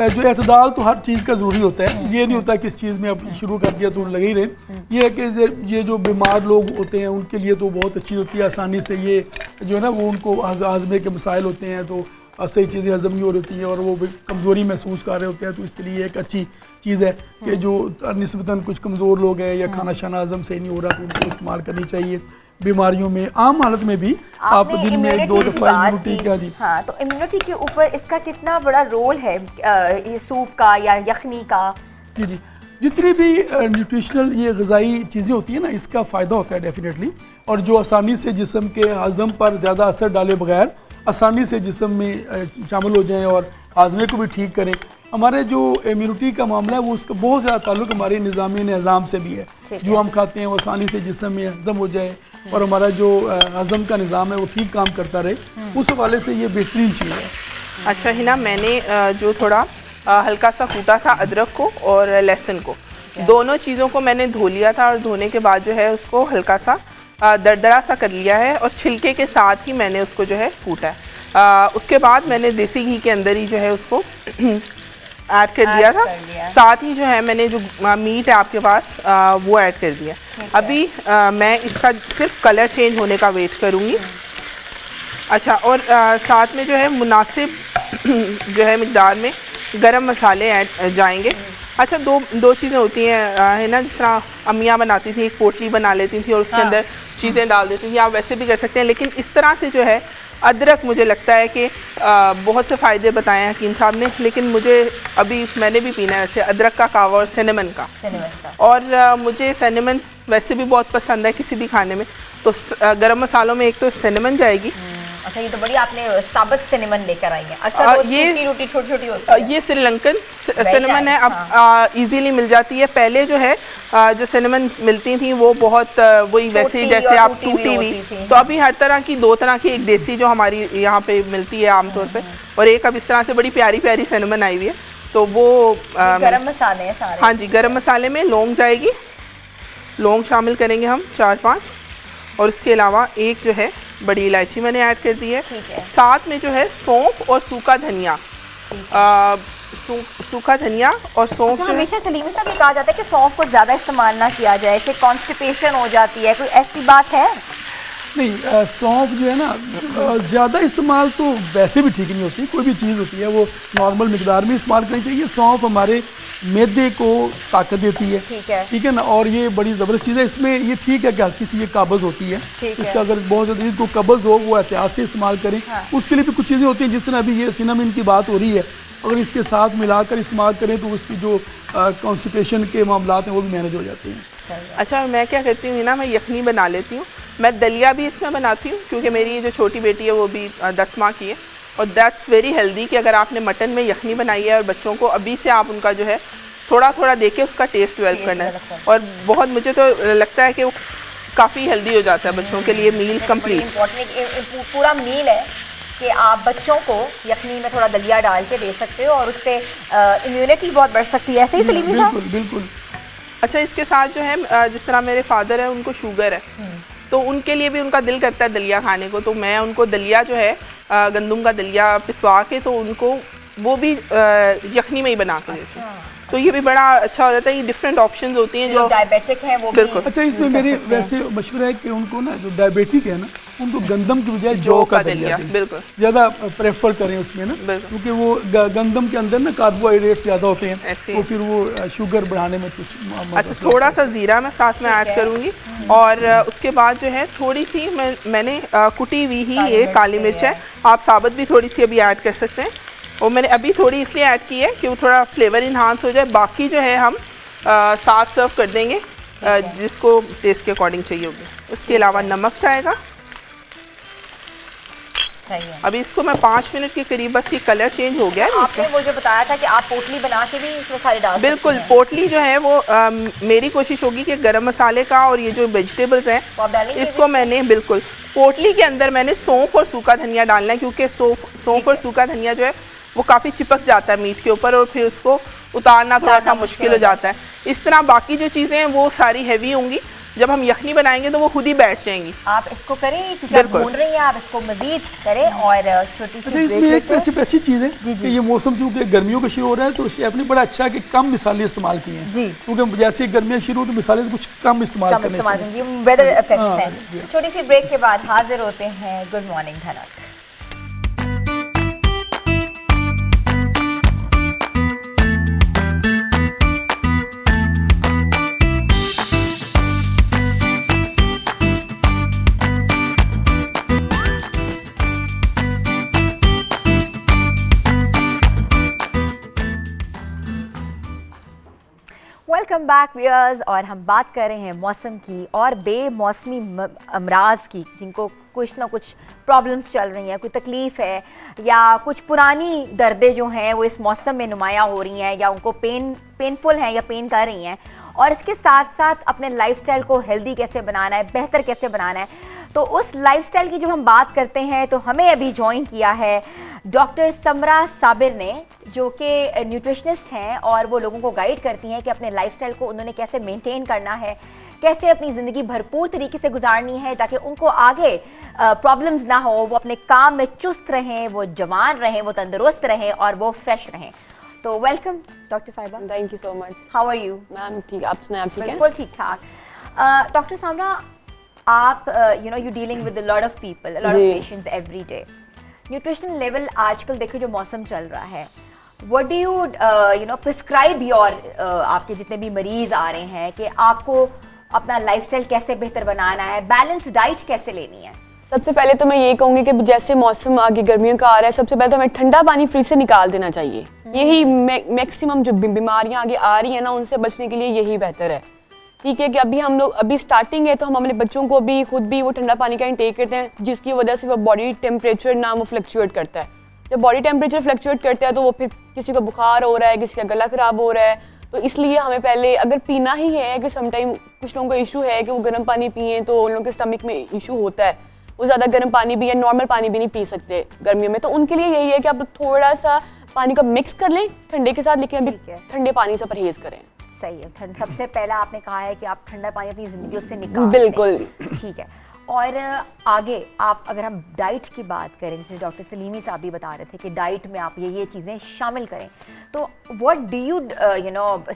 जो एतदाल तो हर चीज़ का ज़रूरी होता है। ये नहीं होता कि इस चीज़ में अब शुरू कर दिया तो लगे ही रहे। ये है कि ये जो बीमार लोग होते हैं उनके लिए तो बहुत अच्छी होती है, आसानी से ये जो है ना वो उनको हाजमे के मसाइल होते हैं तो सही चीज़ें हज़म नहीं हो रही होती हैं और वो कमज़ोरी महसूस कर रहे होते हैं, तो इसके लिए एक अच्छी चीज़ है कि जो निस्बतन कुछ कमज़ोर लोग हैं या खाना शाना हज़म सही नहीं हो रहा तो उनको इस्तेमाल करनी चाहिए। बीमारियों में आम हालत में भी आप दिन में 1-2 दफ़ा इम्यूनिटी का जी, हाँ, तो इम्यूनिटी के ऊपर इसका कितना बड़ा रोल है ये सूप का या यखनी का? जी, जितनी भी न्यूट्रिशनल ये ग़िज़ाई चीज़ें होती हैं ना, इसका फ़ायदा होता है डेफिनेटली। और जो आसानी से जिस्म के हज़म पर ज़्यादा असर डाले बगैर आसानी से जिस्म में शामिल हो जाएं और हाजमे को भी ठीक करें। हमारे जो इम्यूनिटी का मामला है वो उसका बहुत ज़्यादा ताल्लुक हमारे निज़ामी निज़ाम से भी है। जो हम खाते हैं वो आसानी से जिस्म में हज़म हो जाए और हमारा जो हज़म का निज़ाम है वो ठीक काम करता रहे, उस हवाले से ये बेहतरीन चीज़ है। अच्छा हिना, मैंने जो थोड़ा हल्का सा कूटा था अदरक को और लहसुन को, दोनों चीज़ों को मैंने धो लिया था और धोने के बाद जो है उसको हल्का सा दरदरा सा कर लिया है और छिलके के साथ ही मैंने उसको जो है कूटा है। उसके बाद मैंने देसी घी के अंदर ही जो है उसको ऐड कर दिया था। साथ ही जो है मैंने जो मीट है आपके पास वो ऐड कर दिया। अभी मैं इसका सिर्फ कलर चेंज होने का वेट करूँगी। अच्छा, और साथ में जो है मुनासिब जो है मिकदार में गरम मसाले ऐड जाएंगे। अच्छा, दो चीज़ें होती हैं है ना, जिस तरह अम्मियाँ बनाती थी, एक पोटली बना लेती थी और उसके अंदर चीज़ें डाल देती थी। आप वैसे भी कर सकते हैं, लेकिन इस तरह से जो है अदरक मुझे लगता है कि बहुत से फ़ायदे बताए हैं हकीम साहब ने, लेकिन मुझे अभी मैंने भी पीना है वैसे अदरक का कावा और सिनेमन का। और मुझे सिनेमन वैसे भी बहुत पसंद है किसी भी खाने में, तो गरम मसालों में एक तो सिनेमन जाएगी। अच्छा, ये तो बड़ी आपने साबुत सिनेमन लेकर आई है। अक्सर ये रोटी छोटी छोटी होती है। ये श्रीलंकन सिनेमन है, अब इजीली मिल जाती है। पहले जो है जो सिनेमन मिलती थी वो बहुत वही वैसे जैसे आप टूटी हुई, तो अभी हर तरह की, दो तरह की, एक देसी जो हमारी यहाँ पे मिलती है आमतौर पे, और एक अब इस तरह से बड़ी प्यारी प्यारी सिनेमन आई हुई है। तो वो गरम मसाले हैं सारे। हाँ जी, गरम मसाले में लौंग जाएगी, लौंग शामिल करेंगे हम 4-5, और उसके अलावा एक जो है बड़ी इलायची मैंने ऐड कर दी है। साथ में जो है सौंफ और सूखा धनिया, सूखा धनिया और सौंफ। अच्छा, हमेशा सलीम साहब ये कहा जाता है कि सौंफ को ज़्यादा इस्तेमाल ना किया जाए, इससे कॉन्स्टिपेशन हो जाती है, कोई ऐसी बात है? नहीं, सौंफ जो है ना ज़्यादा इस्तेमाल तो वैसे भी ठीक नहीं होती। कोई भी चीज़ होती है वो नॉर्मल मिकदार में इस्तेमाल करनी चाहिए। सौंफ हमारे मैदे को ताकत देती है, ठीक है ना, और ये बड़ी ज़बरदस्त चीज़ है। इसमें ये ठीक है कि हल्की सी ये काबज़ होती है, इसका अगर बहुत ज़्यादा इसको कब्ज़ हो वो एहतियात से इस्तेमाल करें। उसके लिए भी कुछ चीज़ें होती हैं, जिस तरह अभी ये सिनेमन की बात हो रही है, अगर इसके साथ मिलाकर इस्तेमाल करें तो उसकी जो कॉन्स्टिपेशन के मामला हैं वो भी मैनेज हो जाते हैं। अच्छा, मैं क्या करती हूँ ना, मैं यखनी बना लेती हूँ। मैं दलिया भी इसमें बनाती हूँ, क्योंकि मेरी जो छोटी बेटी है वो भी 10 माह की है, और दैट्स वेरी हेल्दी कि अगर आपने मटन में यखनी बनाई है और बच्चों को अभी से आप उनका जो है थोड़ा थोड़ा देके उसका टेस्ट डेवलप करना है, और बहुत मुझे तो लगता है कि वो काफ़ी हेल्दी हो जाता है बच्चों के लिए मील कंप्लीट। पूरा मील है कि आप बच्चों को यखनी में थोड़ा दलिया डाल के दे सकते हो और उससे इम्यूनिटी बहुत बढ़ सकती है। ऐसे ही सलीमी साहब? बिल्कुल बिल्कुल। अच्छा, इसके साथ जो है जिस तरह मेरे फादर है उनको शुगर है, तो उनके लिए भी उनका दिल करता है दलिया खाने को, तो मैं उनको दलिया जो है गंदम का दलिया पिसवा के तो उनको वो भी यखनी में ही बना के देती हूँ। तो ये भी बड़ा अच्छा हो जाता है। ये डिफरेंट ऑप्शंस होती हैं जो डायबिटिक हैं वो बिल्कुल। अच्छा, इसमें मेरे वैसे मशवरा है कि उनको ना जो डायबिटिक है ना, उनको गंदम की बजाय जौ का दलिया बिल्कुल ज़्यादा प्रेफर करें उसमें ना, क्योंकि वो गंदम के अंदर ना कार्बोहाइड्रेट ज़्यादा होते हैं, तो फिर वो शुगर बढ़ाने में कुछ। अच्छा, थोड़ा सा ज़ीरा मैं साथ में ऐड करूँगी, और उसके बाद जो है थोड़ी सी मैंने कुटी हुई ही ये काली मिर्च है, आप साबुत भी थोड़ी सी अभी ऐड कर सकते हैं, और मैंने अभी थोड़ी इसलिए ऐड की है कि वो थोड़ा फ्लेवर इन्हांस हो जाए। बाकी जो है हम साथ सर्व कर देंगे जिसको टेस्ट के अकॉर्डिंग चाहिए होगी। उसके अलावा नमक जाएगा। अभी इसको मैं 5 मिनट के करीब, बस ये कलर चेंज हो गया है। आपने मुझे बताया था कि आप पोटली बना के भी इसमें सारे डाल सकते हैं। बिल्कुल, पोटली जो है वो मेरी कोशिश होगी कि गरम मसाले का और ये जो वेजिटेबल्स हैं इसको मैंने बिल्कुल पोटली के अंदर मैंने सौंफ और सूखा धनिया डालना है, क्योंकि सौंफ और सूखा धनिया जो है वो काफ़ी चिपक जाता है मीट के ऊपर और फिर उसको उतारना थोड़ा सा मुश्किल हो जाता है। इस तरह बाकी जो चीज़ें हैं वो सारी हैवी होंगी, जब हम यखनी बनाएंगे तो वो खुद ही बैठ जाएंगी। आप इसको करें, क्योंकि आप भून रही हैं, आप इसको मजीद करें और छोटी सी इसमें एक ऐसी अच्छी चीज़ है कि ये मौसम चूँकि गर्मियों का शुरू हो रहा है, तो शेफ ने बड़ा अच्छा कि कम मिसालें इस्तेमाल की हैं जी, क्योंकि जैसे गर्मियाँ शुरू हो तो मिसालें कुछ कम इस्तेमाल करनी, वेदर इफेक्ट्स हैं। छोटी सी ब्रेक के बाद हाजिर होते हैं गुड मॉर्निंग धनक। वेलकम बैक व्यूअर्स, और हम बात कर रहे हैं मौसम की और बेमौसमी अमराज की, जिनको कुछ ना कुछ प्रॉब्लम्स चल रही हैं, कोई तकलीफ़ है या कुछ पुरानी दर्दें जो हैं वो इस मौसम में नुमायाँ हो रही हैं या उनको पेनफुल हैं या पेन कर रही हैं, और इसके साथ साथ अपने लाइफस्टाइल को हेल्दी कैसे बनाना है, बेहतर कैसे बनाना है। तो उस लाइफस्टाइल की जब हम बात करते हैं तो हमें अभी ज्वाइन किया है डॉक्टर समरा साबिर ने, जो कि न्यूट्रिशनिस्ट हैं और वो लोगों को गाइड करती हैं कि अपने लाइफस्टाइल को उन्होंने कैसे मेंटेन करना है, कैसे अपनी ज़िंदगी भरपूर तरीके से गुजारनी है ताकि उनको आगे प्रॉब्लम्स ना हो, वो अपने काम में चुस्त रहें, वो जवान रहें, वो तंदुरुस्त रहें और वो फ्रेश रहें। तो वेलकम डॉक्टर साहिबा। Thank you so much. How are you? Ma'am ठीक, आप सुनाएं, आप ठीक हैं? बिल्कुल ठीक ठाक। डॉक्टर समरा, आप you dealing with a lot of people, a lot of patients every day. Nutrition level आजकल देखिए जो मौसम चल रहा है, what do you prescribe your, आपके जितने भी मरीज आ रहे हैं कि आपको अपना लाइफस्टाइल कैसे बेहतर बनाना है, बैलेंस डाइट कैसे लेनी है? सबसे पहले तो मैं यही कहूँगी कि जैसे मौसम आगे गर्मियों का आ रहा है, सबसे पहले तो हमें ठंडा पानी फ्रिज से निकाल देना चाहिए। यही मैक्सिमम जो बीमारियाँ आगे आ रही हैं ना, उनसे बचने के लिए यही बेहतर है। ठीक है कि अभी हम लोग अभी स्टार्टिंग है तो हम अपने बच्चों को भी खुद भी वो ठंडा पानी का इंटेक करते हैं, जिसकी वजह से वो बॉडी टेम्परेचर ना वो फ्लक्चुएट करता है। जब बॉडी टेम्परेचर फ्लक्चुएट करता है तो वो फिर किसी को बुखार हो रहा है, किसी का गला खराब हो रहा है। तो इसलिए हमें पहले अगर पीना ही है कि समटाइम कुछ लोगों को इशू है कि वो गर्म पानी पिए, तो उन लोगों के स्टमक में इशू होता है, वो ज़्यादा गर्म पानी भी या नॉर्मल पानी भी नहीं पी सकते गर्मियों में। तो उनके लिए यही है कि आप थोड़ा सा पानी को मिक्स कर लें ठंडे के साथ, लेकिन अभी ठंडे पानी से परहेज करें। सही है। सबसे पहला आपने कहा है कि आप ठंडा पानी अपनी जिंदगी उससे निकाल बिल्कुल ठीक है। और आगे आप अगर हम डाइट की बात करें, जैसे डॉक्टर सलीमी साहब भी बता रहे थे कि डाइट में आप ये चीज़ें शामिल करें, तो व्हाट डू यू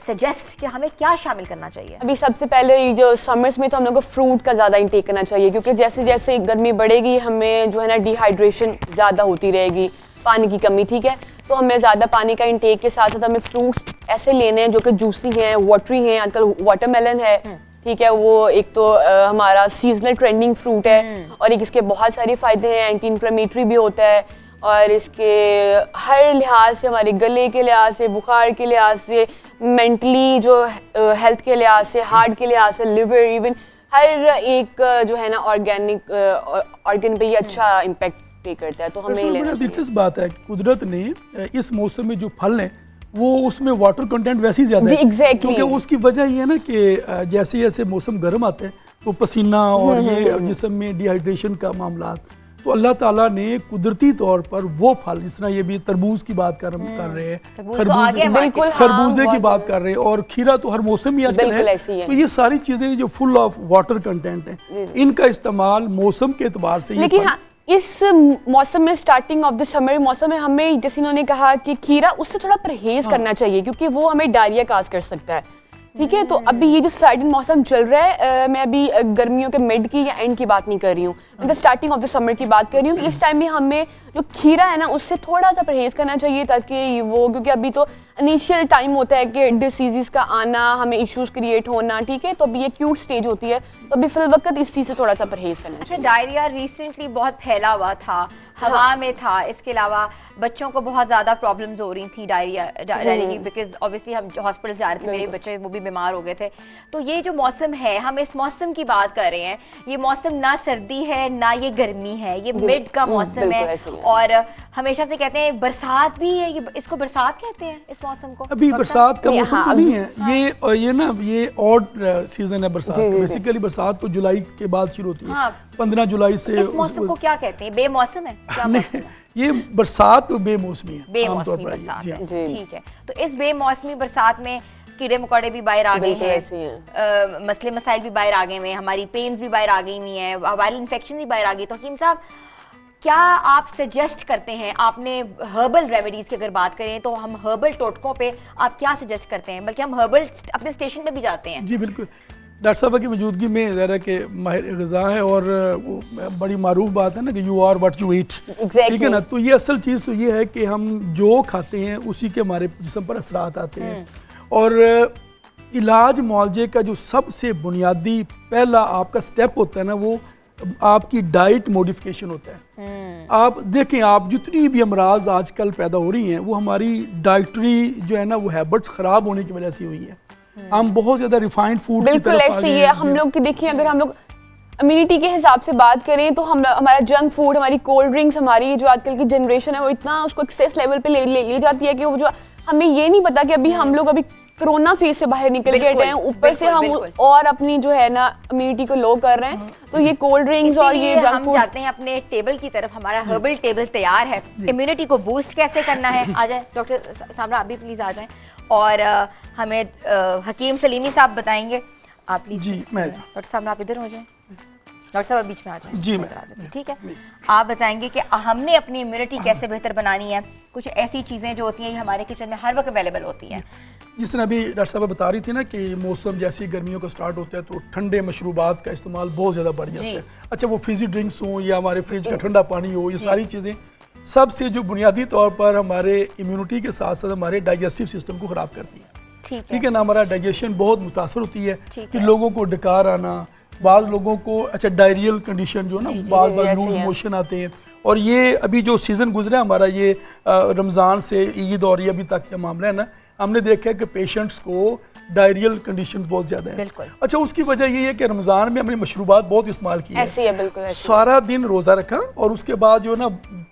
सजेस्ट कि हमें क्या शामिल करना चाहिए? अभी सबसे पहले जो समर्स में तो हम लोग को फ्रूट का ज़्यादा इंटेक करना चाहिए, क्योंकि जैसे जैसे गर्मी बढ़ेगी हमें जो है ना डिहाइड्रेशन ज़्यादा होती रहेगी, पानी की कमी। ठीक है, तो हमें ज़्यादा पानी का इंटेक के साथ साथ हमें फ्रूट्स ऐसे लेने हैं जो कि जूसी हैं, वाटरी हैं। आजकल वाटरमेलन है, ठीक है, वो एक तो हमारा सीजनल ट्रेंडिंग फ्रूट है, और एक इसके बहुत सारे फ़ायदे हैं, एंटी इन्फ्लेमेटरी भी होता है, और इसके हर लिहाज से, हमारे गले के लिहाज से, बुखार के लिहाज से, मेंटली जो हेल्थ के लिहाज से, हार्ट के लिहाज से, लिवर, इवन हर एक जो है ना ऑर्गेनिक ऑर्गन पे ये अच्छा इम्पैक्ट पे करता है। तो हमें लेना चाहिए। दिलचस्प बात है, कुदरत ने इस मौसम में जो फल हैं वो उसमें वाटर कंटेंट वैसे ही ज़्यादा है। Exactly. क्योंकि उसकी वजह ये है ना कि जैसे जैसे मौसम गर्म आते हैं तो पसीना और ये जिस्म में डिहाइड्रेशन का मामला, तो अल्लाह ताला ने कुदरती तौर पर वो फल, जिस तरह ये भी तरबूज की बात कर रहे हैं, खरबूजे की बात कर रहे हैं, और खीरा तो हर मौसम में आजकल है। तो ये सारी चीज़ें जो फुल ऑफ वाटर कंटेंट हैं, इनका इस्तेमाल मौसम के एतबार से, लेकिन इस मौसम में, स्टार्टिंग ऑफ द समर मौसम में, हमें जैसे इन्होंने कहा कि खीरा, उससे थोड़ा परहेज करना चाहिए, क्योंकि वो हमें डायरिया काज कर सकता है। ठीक है, तो अभी ये जो सडन मौसम चल रहा है, मैं अभी गर्मियों के मिड की या एंड की बात नहीं कर रही हूँ, मतलब स्टार्टिंग ऑफ द समर की बात कर रही हूँ कि इस टाइम में हमें जो खीरा है ना उससे थोड़ा सा परहेज करना चाहिए, ताकि वो, क्योंकि अभी तो इनिशियल टाइम होता है कि डिसीज़ का आना, हमें इश्यूज क्रिएट होना। ठीक है, तो अभी ये एक्यूट स्टेज होती है, तो अभी फिल वक्त इस चीज़ से थोड़ा सा परहेज करना चाहिए। अच्छा, डायरिया रिसेंटली बहुत फैला हुआ था, हवा में था, इसके अलावा बच्चों को बहुत ज़्यादा प्रॉब्लम्स हो रही थी डायरिया की, बिकॉज ऑब्वियसली हम हॉस्पिटल जा रहे थे, मेरे बच्चे वो भी बीमार हो गए थे। तो ये जो मौसम है, हम इस मौसम की बात कर रहे हैं, ये मौसम ना सर्दी है ना ये गर्मी है, ये मिड का मौसम है, और हमेशा से कहते हैं बरसात भी है, ये इसको बरसात कहते हैं इस मौसम को। अभी बरसात का मौसम तो नहीं है, ये ना ये ऑड सीजन है बरसात। बेसिकली बरसात तो जुलाई के बाद शुरू होती है, 15 जुलाई से। इस मौसम को क्या कहते हैं? बेमौसम है? नहीं, ये बरसात तो बेमौसमी है, बेमौसमी बरसात है। ठीक है, तो इस बेमौसमी बरसात में कीड़े मकोड़े भी बाहर आ गए हैं, मसले मसाइल भी बाहर आ गए हैं, हमारी पेन्स भी बाहर आ गई हुई हैं, वायरल इन्फेक्शन भी बाहर आ गई। तो हकीम साहब, क्या आप सजेस्ट करते हैं, आपने हर्बल रेमेडीज़ की अगर बात करें तो हम हर्बल टोटकों पे आप क्या सजेस्ट करते हैं? बल्कि हम हर्बल अपने स्टेशन पे भी जाते हैं। जी बिल्कुल, डॉक्टर साहब की मौजूदगी में ज़रा के माहिर ग़िज़ा है, और बड़ी मारूफ बात है ना कि you are what you eat. ठीक है ना, तो ये असल चीज़ तो ये है कि हम जो खाते हैं उसी के हमारे जिस्म पर असरात आते हैं, और इलाज मुआवजे का जो सबसे बुनियादी पहला आपका स्टेप होता है ना, वो आपकी डाइट मॉडिफिकेशन होता है। आप देखें, आप जितनी भी अमराज आजकल पैदा हो रही हैं वो हमारी डाइटरी जो है ना वो हैबिट्स ख़राब होने की वजह से हुई है। हम बहुत ज़्यादा रिफाइंड फूड की बिल्कुल तरफ आ ऐसे गए ही हैं। है। हम लोग की देखिए, अगर हम लोग इम्यूनिटी के हिसाब से बात करें तो हमारा जंक फूड, हमारी कोल्ड ड्रिंक्स, हमारी जो आजकल की जनरेशन है वो इतना उसको एक्सेस लेवल पे ले ली जाती है कि वो जो हमें ये नहीं पता कि अभी हम लोग अभी कोरोना फेज से बाहर निकल के हटे हैं, ऊपर से हम और अपनी जो है ना इम्यूनिटी को लो कर रहे हैं। तो ये कोल्ड ड्रिंक्स और ये जंक हम फूड, जाते हैं अपने टेबल की तरफ। हमारा हर्बल टेबल तैयार है। इम्यूनिटी को बूस्ट कैसे करना है, आ जाए डॉक्टर सामरा, आप भी प्लीज आ जाएं और हमें हकीम सलीमी साहब बताएंगे। आप प्लीज जी, मैं डॉक्टर सामरा आप इधर हो जाएं, डॉक्टर साहब आप बीच में आ जाएं। जी, मैं ठीक है। आप बताएंगे कि हमने अपनी इम्यूनिटी कैसे बेहतर बनानी है। कुछ ऐसी चीज़ें जो होती हैं ये हमारे किचन में हर वक्त अवेलेबल होती हैं। जिस तरह अभी डॉक्टर साहब बता रही थी ना कि मौसम जैसे ही गर्मियों का स्टार्ट होता है तो ठंडे मशरूबात का इस्तेमाल बहुत ज़्यादा बढ़ जाता है। अच्छा, वो फिजी ड्रिंक्स हों या हमारे फ्रिज का ठंडा पानी हो, ये सारी चीज़ें सबसे जो बुनियादी तौर पर हमारे इम्यूनिटी के साथ साथ हमारे डाइजेस्टिव सिस्टम को ख़राब करती हैं। ठीक है ना, हमारा डाइजेशन बहुत मुतासर होती है कि लोगों को डकार आना, बाद लोगों को अच्छा डायरियल कंडीशन जो ना बार बार लूज मोशन आते हैं। और ये अभी जो सीज़न गुजरा है हमारा, ये रमज़ान से ईद और ये अभी तक का मामला है ना, हमने देखा है कि पेशेंट्स को डायरियल कंडीशन बहुत ज़्यादा है। अच्छा, उसकी वजह ये है कि रमज़ान में हमने मशरूबात बहुत इस्तेमाल की ऐसी है, बिल्कुल ऐसी। सारा दिन रोज़ा रखा और उसके बाद जो ना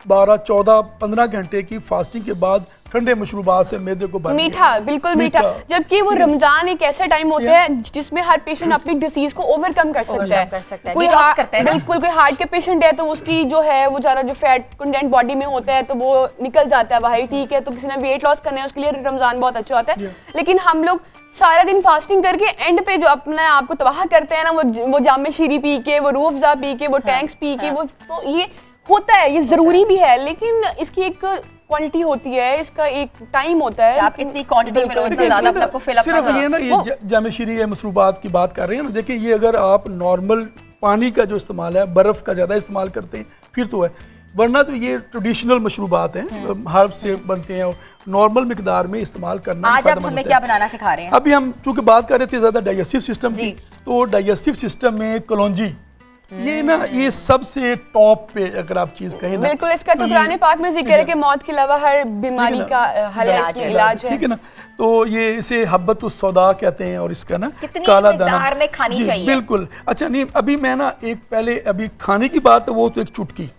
12, 14, 15 घंटे की फास्टिंग के बाद ठंडे मशरूबात से मैदे को भर मीठा, बिल्कुल मीठा। जबकि वो रमजान एक ऐसा टाइम होता है जिसमें हर पेशेंट अपनी डिसीज को ओवरकम कर सकता है। कोई बिल्कुल कोई हार्ट के पेशेंट है तो उसकी जो है वो ज़्यादा जो फैट कंटेंट बॉडी में होता है तो वो निकल जाता है बाहर। ठीक है, तो किसी ने वेट लॉस करना है उसके लिए रमजान बहुत अच्छा होता है। लेकिन हम लोग सारा दिन फास्टिंग करके एंड पे जो अपने आप को तबाह करते हैं ना, वो जामे शीरी पी के, वो रूह अफ़ज़ा पी के, वो टैंक्स पी के, वो तो ये होता है, ये ज़रूरी भी है। लेकिन इसकी एक क्वांटिटी होती है, इसका एक टाइम होता है। आप इतनी क्वांटिटी में लोगों से ज़्यादा अपने को फिल अप सिर्फ ये ना, ये जामे शीरी या मशरूबात की बात कर रहे हैं ना, देखिए ये अगर आप नॉर्मल पानी का जो इस्तेमाल है, बर्फ़ का ज़्यादा इस्तेमाल करते हैं फिर तो है, वरना तो ये ट्रेडिशनल मशरूबात हैं, हर्ब से बनते हैं, नॉर्मल मिकदार में इस्तेमाल करना। आज आप हमें क्या बनाना सिखा रहे हैं? अभी हम चूंकि बात कर रहे थे ज़्यादा डाइजेस्टिव सिस्टम की, तो डाइजेस्टिव सिस्टम में कलौंजी ये ना ये सबसे टॉप पे अगर आप चीज़ कहें ना, बिल्कुल। इसका तो कुरान पाक में जिक्र है कि मौत के अलावा हर बीमारी का इलाज है। ठीक है ना, तो ये इसे हब्बतुस सौदा कहते हैं और इसका ना काला दाना में खानी चाहिए। बिल्कुल। अच्छा, नहीं अभी मैं ना एक पहले अभी खाने की बात है, वो तो एक चुटकी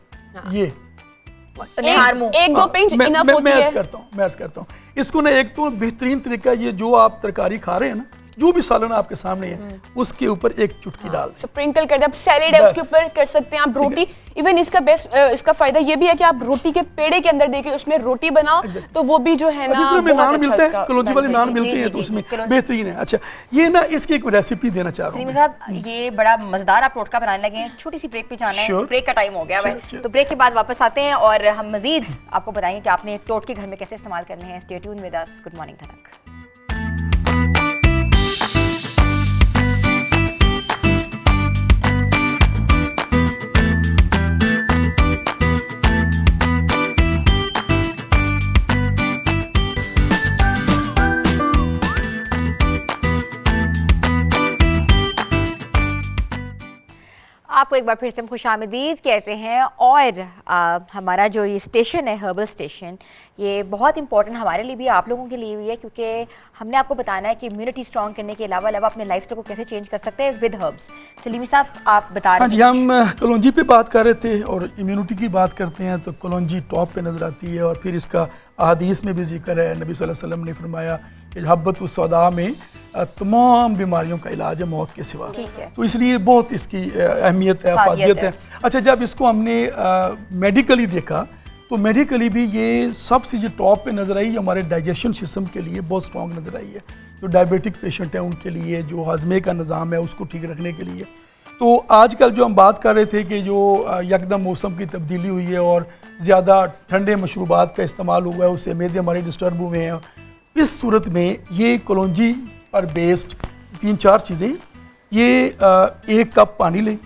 ये एक दो पिंच इनफ होती है। मैं अर्ज करता हूँ इसको ना, एक तो बेहतरीन तरीका ये जो आप तरकारी खा रहे हैं ना, जो भी सालन आपके सामने है उसके ऊपर एक चुटकी डाल स्प्रिंकल कर दे। आप सैलेड है उसके ऊपर कर सकते हैं, आप रोटी इवन इसका बेस्ट इसका फायदा ये भी है कि आप रोटी के पेड़े के अंदर देखिए उसमें रोटी बनाओ तो वो भी जो है ना नान मिलते हैं, कलौंजी वाले नान मिलते हैं तो उसमें बेहतरीन है। अच्छा, ये ना इसकी एक रेसिपी देना चाह रहा हूँ साहब, ये बड़ा मजेदार आप टोटका बनाने लगे हैं। छोटी सी ब्रेक पे जाना है, ब्रेक का टाइम हो गया है, तो ब्रेक के बाद वापस आते हैं और हम मजीद आपको बताएंगे कि आपने टोटके घर में कैसे इस्तेमाल करने हैं। Stay tune with us. Good morning धनक। आपको एक बार फिर से हम खुशामदीद कहते हैं। और हमारा जो ये स्टेशन है हर्बल स्टेशन, ये बहुत इंपॉर्टेंट हमारे लिए भी, आप लोगों के लिए भी है, क्योंकि हमने आपको बताना है कि इम्यूनिटी स्ट्रॉन्ग करने के अलावा अपने लाइफस्टाइल को कैसे चेंज कर सकते हैं विद हर्ब्स। सलीमी साहब, आप बता रहे हैं। हाँ जी, हम कलौंजी पे बात कर रहे थे और इम्यूनिटी की बात करते हैं तो कलौंजी टॉप पे नज़र आती है। और फिर इसका अहादीस में भी जिक्र है, नबी सल्लल्लाहु अलैहि वसल्लम ने फरमाया कि हब्बतुस सौदा में तमाम बीमारियों का इलाज है मौत के सिवा। तो इसलिए बहुत इसकी अहमियत है, अफादियत है। अच्छा, जब इसको हमने मेडिकली देखा तो मेडिकली भी ये सबसे जो टॉप पे नज़र आई, हमारे डाइजेशन सिस्टम के लिए बहुत स्ट्रॉन्ग नज़र आई है। जो डायबिटिक पेशेंट हैं उनके लिए, जो हजमे का निज़ाम है उसको ठीक रखने के लिए। तो आजकल जो हम बात कर रहे थे कि जो यकदम मौसम की तब्दीली हुई है और ज़्यादा ठंडे मशरूबात का इस्तेमाल हुआ है, उससे मैदे हमारे डिस्टर्ब हुए हैं। इस सूरत में ये कलौंजी पर बेस्ड 3-4 चीज़ें, ये 1 कप पानी लें,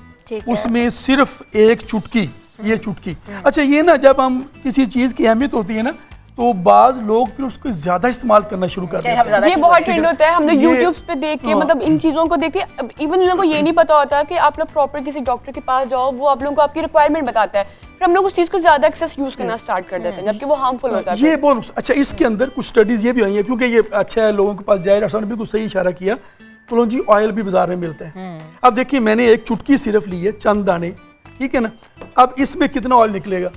उसमें सिर्फ 1 चुटकी, ये चुटकी। अच्छा, ये ना जब हम किसी चीज़ की अहमियत होती है ना, तो बाज लोग फिर उसको ज़्यादा इस्तेमाल करना शुरू कर देते हैं। ये बहुत ट्रेंड होता है, हम लोग ये- यूट्यूब पे देख के मतलब इन चीज़ों को देख के इवन इन लोगों को ये नहीं पता होता कि आप लोग प्रॉपर किसी डॉक्टर के पास जाओ, वो आप लोगों को आपकी रिक्वायरमेंट बताता है, फिर हम लोग उस चीज़ को ज़्यादा एक्सेस यूज़ करना स्टार्ट कर देते हैं जबकि वो हार्मफुल होता है। ये बहुत अच्छा, इसके अंदर कुछ स्टडीज़ ये भी आई हैं, क्योंकि ये अच्छा है लोगों के पास जाए। डॉक्टर साहब ने बिल्कुल सही इशारा किया, कलौंजी ऑयल भी बाजार में मिलता है। अब देखिए मैंने एक चुटकी सिर्फ ली है, चंद दाने, ठीक है ना। अब इसमें कितना ऑयल निकलेगा,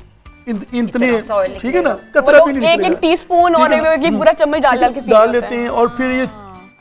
इतने, ठीक है ना, कतरा भी नहीं एक निकलेगा। टीस्पून और ठीक है ना? एक पूरा चम्मच डाल डाल के पी डाल लेते लेते हैं। और फिर ये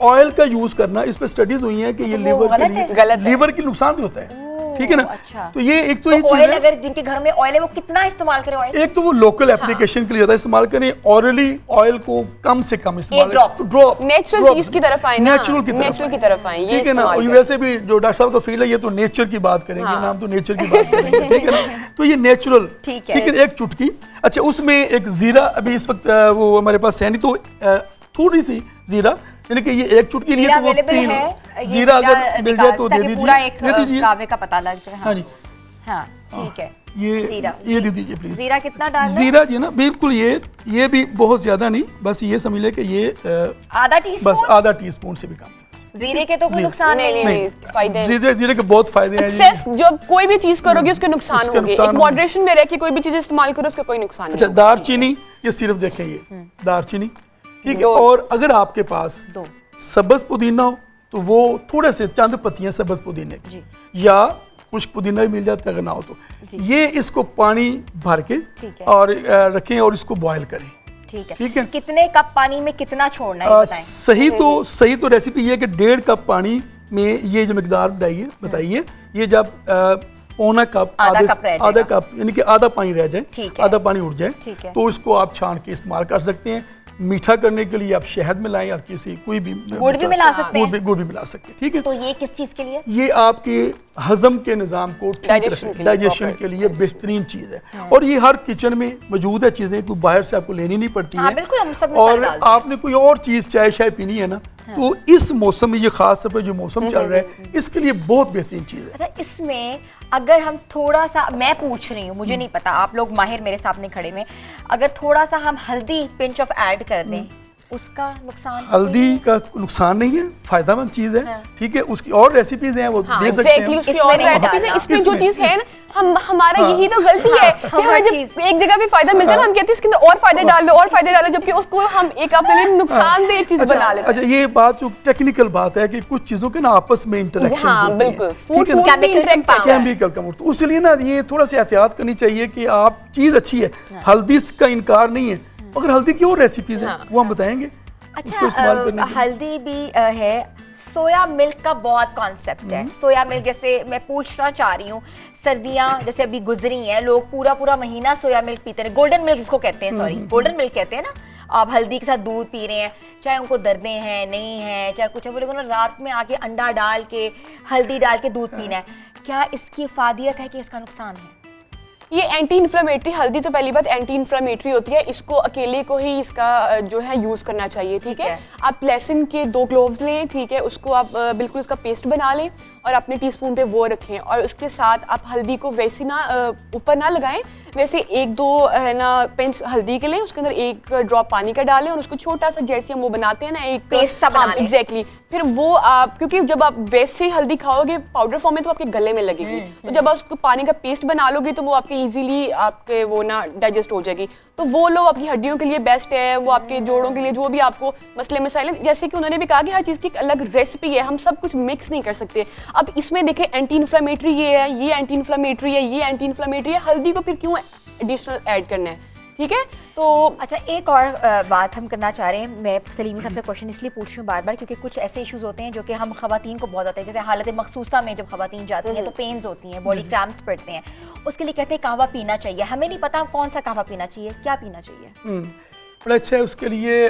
ऑयल का यूज करना, इस पे स्टडीज हुई हैं कि ये लीवर के लिए, गलत है। लीवर के नुकसान भी होता है, ठीक है ना। अच्छा। तो ये एक तो ये चीज ऑयल है, अगर जिनके घर में ऑयल है वो कितना इस्तेमाल करें ऑयल? एक तो वो लोकल एप्लीकेशन के लिए ज्यादा इस्तेमाल करें, ऑरली ऑयल को कम से कम इस्तेमाल drop। करें। ड्रॉप नेचुरल चीज की तरफ आए ना, नेचुरल की तरफ आए, ये ठीक है ना। इस्तेमाल और करें। वैसे भी जो डॉक्टर साहब का फील है, ये तो नेचर की बात करेंगे, नाम तो नेचर की बात करेंगे, ठीक है ना। तो ये नेचुरल, ठीक है। एक चुटकी। अच्छा, उसमें एक जीरा अभी इस वक्त वो हमारे पास है नहीं, तो थोड़ी सी जीरा, यानी कि ये एक चुटकी नहीं है तो वो अवेलेबल 3 है, जीरा अगर मिल जाए तो दे ताकि पूरा एक दीजिए। कावे का पता लग जाए। हाँ जी, हाँ ठीक है। ये दे दीजिए प्लीज। जीरा कितना डालना है? जीरा जी ना बिल्कुल, ये भी बहुत ज्यादा नहीं, बस ये समझ ले कि ये आधा बस टीस्पून? आधा टीस्पून से भी कम। जीरे के तो कोई नुकसान नहीं है। नहीं, फायदे हैं। जीरे के बहुत फायदे हैं जी। एक्सेस जब कोई भी चीज करोगे उसके नुकसान उसके होंगे, नुकसान एक होंगे। मॉडरेशन में रह के कोई भी चीज इस्तेमाल करो उसका कोई नुकसान नहीं अच्छा, होगा। दारचीनी, ये सिर्फ देखें, ये दारचीनी, ठीक है। दो। और अगर आपके पास दो। सब्ज पुदीना हो तो वो थोड़े से चंद पत्तियां सब्ज पुदीने की, या खुश्क पुदीना भी मिल जाता है अगर ना हो तो। ये इसको पानी भर के ठीक है। और रखें और इसको बॉयल करें, ठीक है। ठीक है। कितने कप पानी में कितना छोड़ना है ये बताएं? सही तो रेसिपी ये है कि 1.5 कप पानी में ये जो मिकदार बताइए, ये जब पौना कप, आधा कप रह आधा जाएगा। कप यानी कि आधा पानी रह जाए, ठीक है। आधा पानी उठ जाए, ठीक है। तो इसको आप छान के इस्तेमाल कर सकते हैं। मीठा करने के लिए आप शहद मिलाएं, या किसी कोई भी गुड़ भी मिला सकते हैं। गुड़ भी मिला सकते हैं, ठीक है। तो ये किस चीज के लिए? ये आपके हजम के निज़ाम को ठीक Digestion रखे, के लिए, डाइजेशन के लिए बेहतरीन चीज़ है। और ये हर किचन में मौजूद है, चीज़ें कोई बाहर से आपको लेनी नहीं पड़ती हाँ, है। बिल्कुल, हम सब में और साथ डालते हैं। आपने कोई और चीज़ चाय शाय पीनी है ना, तो इस मौसम में, ये खास तौर पर जो मौसम चल रहा है, इसके लिए बहुत बेहतरीन चीज़ है। अच्छा, इसमें अगर हम थोड़ा सा, मैं पूछ रही हूँ, मुझे नहीं पता, आप लोग माहिर मेरे सामने खड़े में, अगर थोड़ा सा हम हल्दी पिंच ऑफ ऐड कर दें, उसका नुकसान? हल्दी का नुकसान नहीं है, फायदेमंद चीज़ है, ठीक है। उसकी और रेसिपीज हैं, वो हाँ, दे सकते exactly, हैं। उसकी इसमें और नहीं रेसिपीज है। डालना। इसमें जो इसमें- चीज है ना, हमारा यही तो गलती है कि हम हमें हर जब चीज़- एक जगह भी फायदा मिलता है ना, हम कहते हैं इसके अंदर और फायदे डाल दो, और फायदे डाल दो, जबकि उसको हम एक अपने लिए नुकसानदेह चीज बना लेते अच्छा, ये बात जो टेक्निकल बात है कि कुछ चीज़ों के ना आपस में इंटरेक्शन हाँ, बिल्कुल। Food Chemical interact compound। Chemical का तो उसलिए ना ये थोड़ा सा एहतियात करनी चाहिए कि आप चीज़ अच्छी है, हल्दी का इनकार नहीं है, मगर हल्दी की और रेसिपीज हैं, वो हम बताएंगे उसको इस्तेमाल करने अच्छा, के लिए। हल्दी भी है। सोया मिल्क का बहुत कॉन्सेप्ट है। सोया मिल्क, जैसे मैं पूछना चाह रही हूँ, सर्दियाँ जैसे अभी गुजरी हैं, लोग पूरा पूरा महीना सोया मिल्क पीते हैं, गोल्डन मिल्क जिसको कहते हैं, सॉरी गोल्डन मिल्क कहते हैं ना। आप हल्दी के साथ दूध पी रहे हैं, चाहे उनको दर्दें हैं नहीं हैं, चाहे कुछ है, वो लोगों ने रात में आके अंडा डाल के, हल्दी डाल के दूध पीना है, क्या इसकी इफादियत है कि इसका नुकसान है? ये एंटी इन्फ्लेमेटरी, हल्दी तो पहली बात एंटी इन्फ्लेमेटरी होती है, इसको अकेले को ही इसका जो है यूज करना चाहिए, ठीक है। आप लहसुन के 2 क्लोव्स लें, ठीक है, उसको आप बिल्कुल उसका पेस्ट बना लें और अपने टीस्पून पे वो रखें, और उसके साथ आप हल्दी को वैसे ना ऊपर ना लगाएं, वैसे 1-2 है ना पिंच हल्दी के लें, उसके अंदर 1 ड्रॉप पानी का डालें और उसको छोटा सा, जैसे हम वो बनाते हैं ना एक पेस्ट सा बना लें। एग्जैक्टली। फिर वो आप, क्योंकि जब आप वैसे हल्दी खाओगे पाउडर फॉर्म में तो आपके गले में लगेगी, तो जब आप उसको पानी का पेस्ट बना लोगे तो वो आपके इजीली आपके वो ना डाइजेस्ट हो जाएगी, तो वो लो आपकी हड्डियों के लिए बेस्ट है, वो आपके जोड़ों के लिए, जो भी आपको मसले मसाइल, जैसे कि उन्होंने भी कहा कि हर चीज़ की एक अलग रेसिपी है, हम सब कुछ मिक्स नहीं कर सकते। अब इसमें देखें एंटी इन्फ्लेमेटरी ये है, ये एंटी इन्फ्लेमेटरी है, ये एंटी इन्फ्लेमेटरी है, हल्दी को फिर क्यों एडिशनल ऐड करना है, ठीक है। तो अच्छा, एक और बात हम करना चाह रहे हैं, मैं सलीमी साहब से क्वेश्चन इसलिए पूछ रही हूँ बार बार, क्योंकि कुछ ऐसे इश्यूज होते हैं जो कि हम खवातीन को बहुत होते हैं, जैसे हालत मखसूसा में जब खवातीन जाती हैं तो पेन्स होती हैं, बॉडी क्रैम्प्स पड़ते हैं, उसके लिए कहते हैं कहवा पीना चाहिए। हमें नहीं पता कौन सा कहवा पीना चाहिए, क्या पीना चाहिए? बड़ा अच्छा है उसके लिए।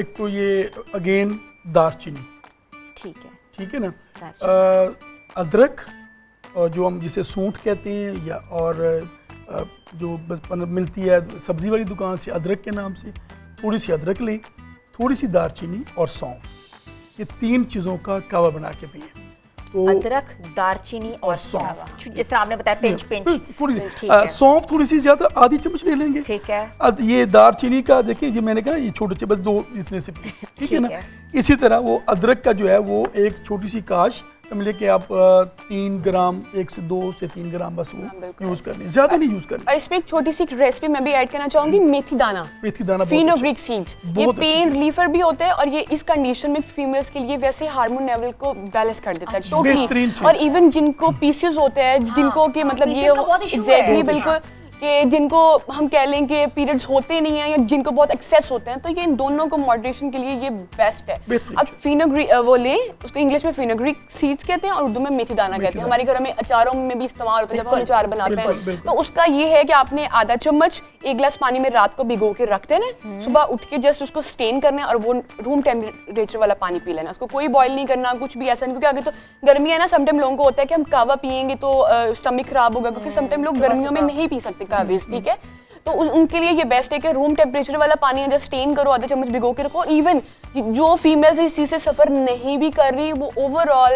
एक तो ये अगेन दारचीनी, ठीक है ना, अदरक, और जो हम जिसे सूंठ कहते हैं, या और जो मिलती है सब्जी वाली दुकान से अदरक के नाम से, थोड़ी सी अदरक लें, थोड़ी सी दारचीनी और सौंफ, ये 3 चीज़ों का कावा बना के पिए। तो अदरक, दालचीनी और सौंफ, जिस तरह आपने बताया पिंच पिंच। थोड़ी ठीक है। सौंफ थोड़ी सी ज्यादा, आधी चम्मच ले लेंगे। ठीक है। अब ये दालचीनी का देखिए, ये मैंने कहा ये छोटे छोटे बस 2 इतने से पीस, ठीक है ना। इसी तरह वो अदरक का जो है वो एक छोटी सी काश समझ के आप 3 ग्राम, 1 से 2 से 3 ग्राम बस वो यूज करने, ज्यादा नहीं यूज करने। और इसमें एक छोटी सी रेसिपी मैं भी ऐड करना चाहूंगी, मेथी दाना। मेथी दाना फेनुग्रीक सीड्स, ये पेन रिलीफर भी होता है और ये इस कंडीशन में फीमेल्स के लिए वैसे हार्मोन लेवल को बैलेंस कर देता है टोटली। और इवन जिनको पीसीएस होते हैं, जिनको कि मतलब ये एग्जैक्टली बिल्कुल कि जिनको हम कह लें कि पीरियड्स होते नहीं हैं या जिनको बहुत एक्सेस होते हैं, तो ये इन दोनों को मॉडरेशन के लिए ये बेस्ट है। अब फेनुग्रीक वो लें, उसको इंग्लिश में फेनुग्रीक सीड्स कहते हैं और उर्दू में मेथी दाना कहते हैं। हमारे घरों में अचारों में भी इस्तेमाल होता है जब हम अचार बनाते हैं। तो उसका ये है कि आपने आधा चम्मच 1 गिलास पानी में रात को भिगो के रख देना, सुबह उठ के जस्ट उसको स्टेन करना है और वो रूम टेम्परेचर वाला पानी पी लेना। उसको कोई बॉयल नहीं करना, कुछ भी ऐसा नहीं, क्योंकि आगे तो गर्मी है ना, समटाइम लोगों को होता है कि हम कावा पियेंगे तो स्टमक खराब होगा, क्योंकि समटाइम लोग गर्मियों में नहीं पी सकते कावे, ठीक है। तो उनके लिए ये बेस्ट है कि रूम टेम्परेचर वाला पानी है, जस्ट स्टेन करो, आधा चम्मच भिगो के रखो। इवन जो फीमेल्स इस चीज़ से सफ़र नहीं भी कर रही, वो ओवरऑल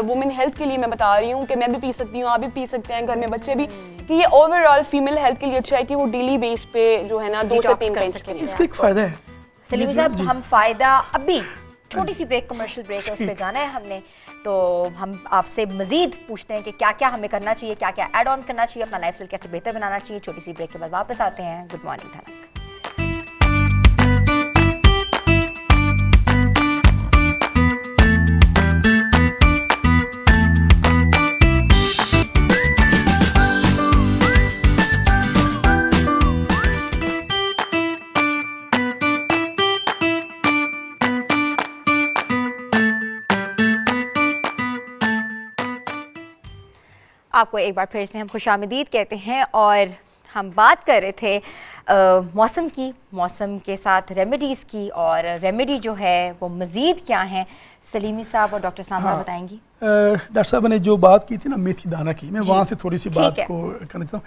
वुमेन हेल्थ के लिए मैं बता रही हूँ कि मैं भी पी सकती हूँ, आप भी पी सकते हैं, घर में बच्चे भी, कि ये ओवरऑल फीमेल हेल्थ के लिए अच्छा है कि वो डेली बेस पे जो है ना 2 से 3 बेंच के लिए। इसका एक फायदा है सलीम साहब, हम फायदा अभी छोटी सी ब्रेक, कमर्शियल ब्रेक है, उस पर जाना है हमने, तो हम आपसे मजीद पूछते हैं कि क्या क्या हमें करना चाहिए, क्या क्या ऐड ऑन करना चाहिए, अपना लाइफस्टाइल कैसे बेहतर बनाना चाहिए। छोटी सी ब्रेक के बाद वापस आते हैं। गुड मॉर्निंग धनक। आपको एक बार फिर से हम खुशामदीद कहते हैं और हम बात कर रहे थे मौसम की, मौसम के साथ रेमेडीज़ की, और रेमेडी जो है वो मज़ीद क्या हैं, सलीमी साहब और डॉक्टर सामरा बताएंगी। डॉक्टर साहब ने जो बात की थी ना मेथी दाना की, मैं वहाँ से थोड़ी सी बात को करना चाहता हूँ।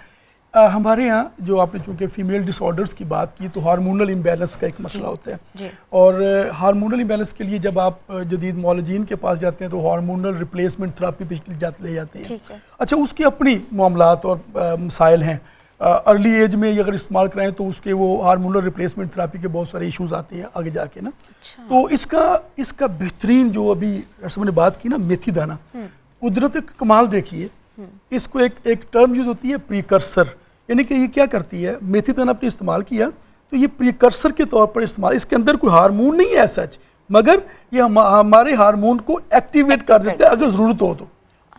हमारे यहाँ जो आपने चूँकि फीमेल डिसऑर्डर्स की बात की, तो हार्मोनल इम्बैलेंस का एक मसला होता है, और हार्मोनल इम्बैलेंस के लिए जब आप जदीद मौलजीन के पास जाते हैं तो हार्मोनल रिप्लेसमेंट थेरेपी पे ले जाते हैं। अच्छा, उसकी अपनी मामलात और मसाइल हैं। अर्ली एज में अगर इस्तेमाल कराएं तो उसके वो हार्मोनल रिप्लेसमेंट थेरेपी के बहुत सारे इश्यूज आते हैं आगे जाके ना। तो इसका बेहतरीन जो अभी ने बात की ना, मेथी दाना, कुदरत का कमाल देखिए। इसको एक टर्म यूज होती है प्रीकर्सर, यानी कि ये क्या करती है, मेथी दाना आपने इस्तेमाल किया तो ये प्रीकर्सर के तौर पर इस्तेमाल, इसके अंदर कोई हार्मोन नहीं है सच, मगर ये हमारे हार्मोन को एक्टिवेट कर देता है अगर ज़रूरत हो तो।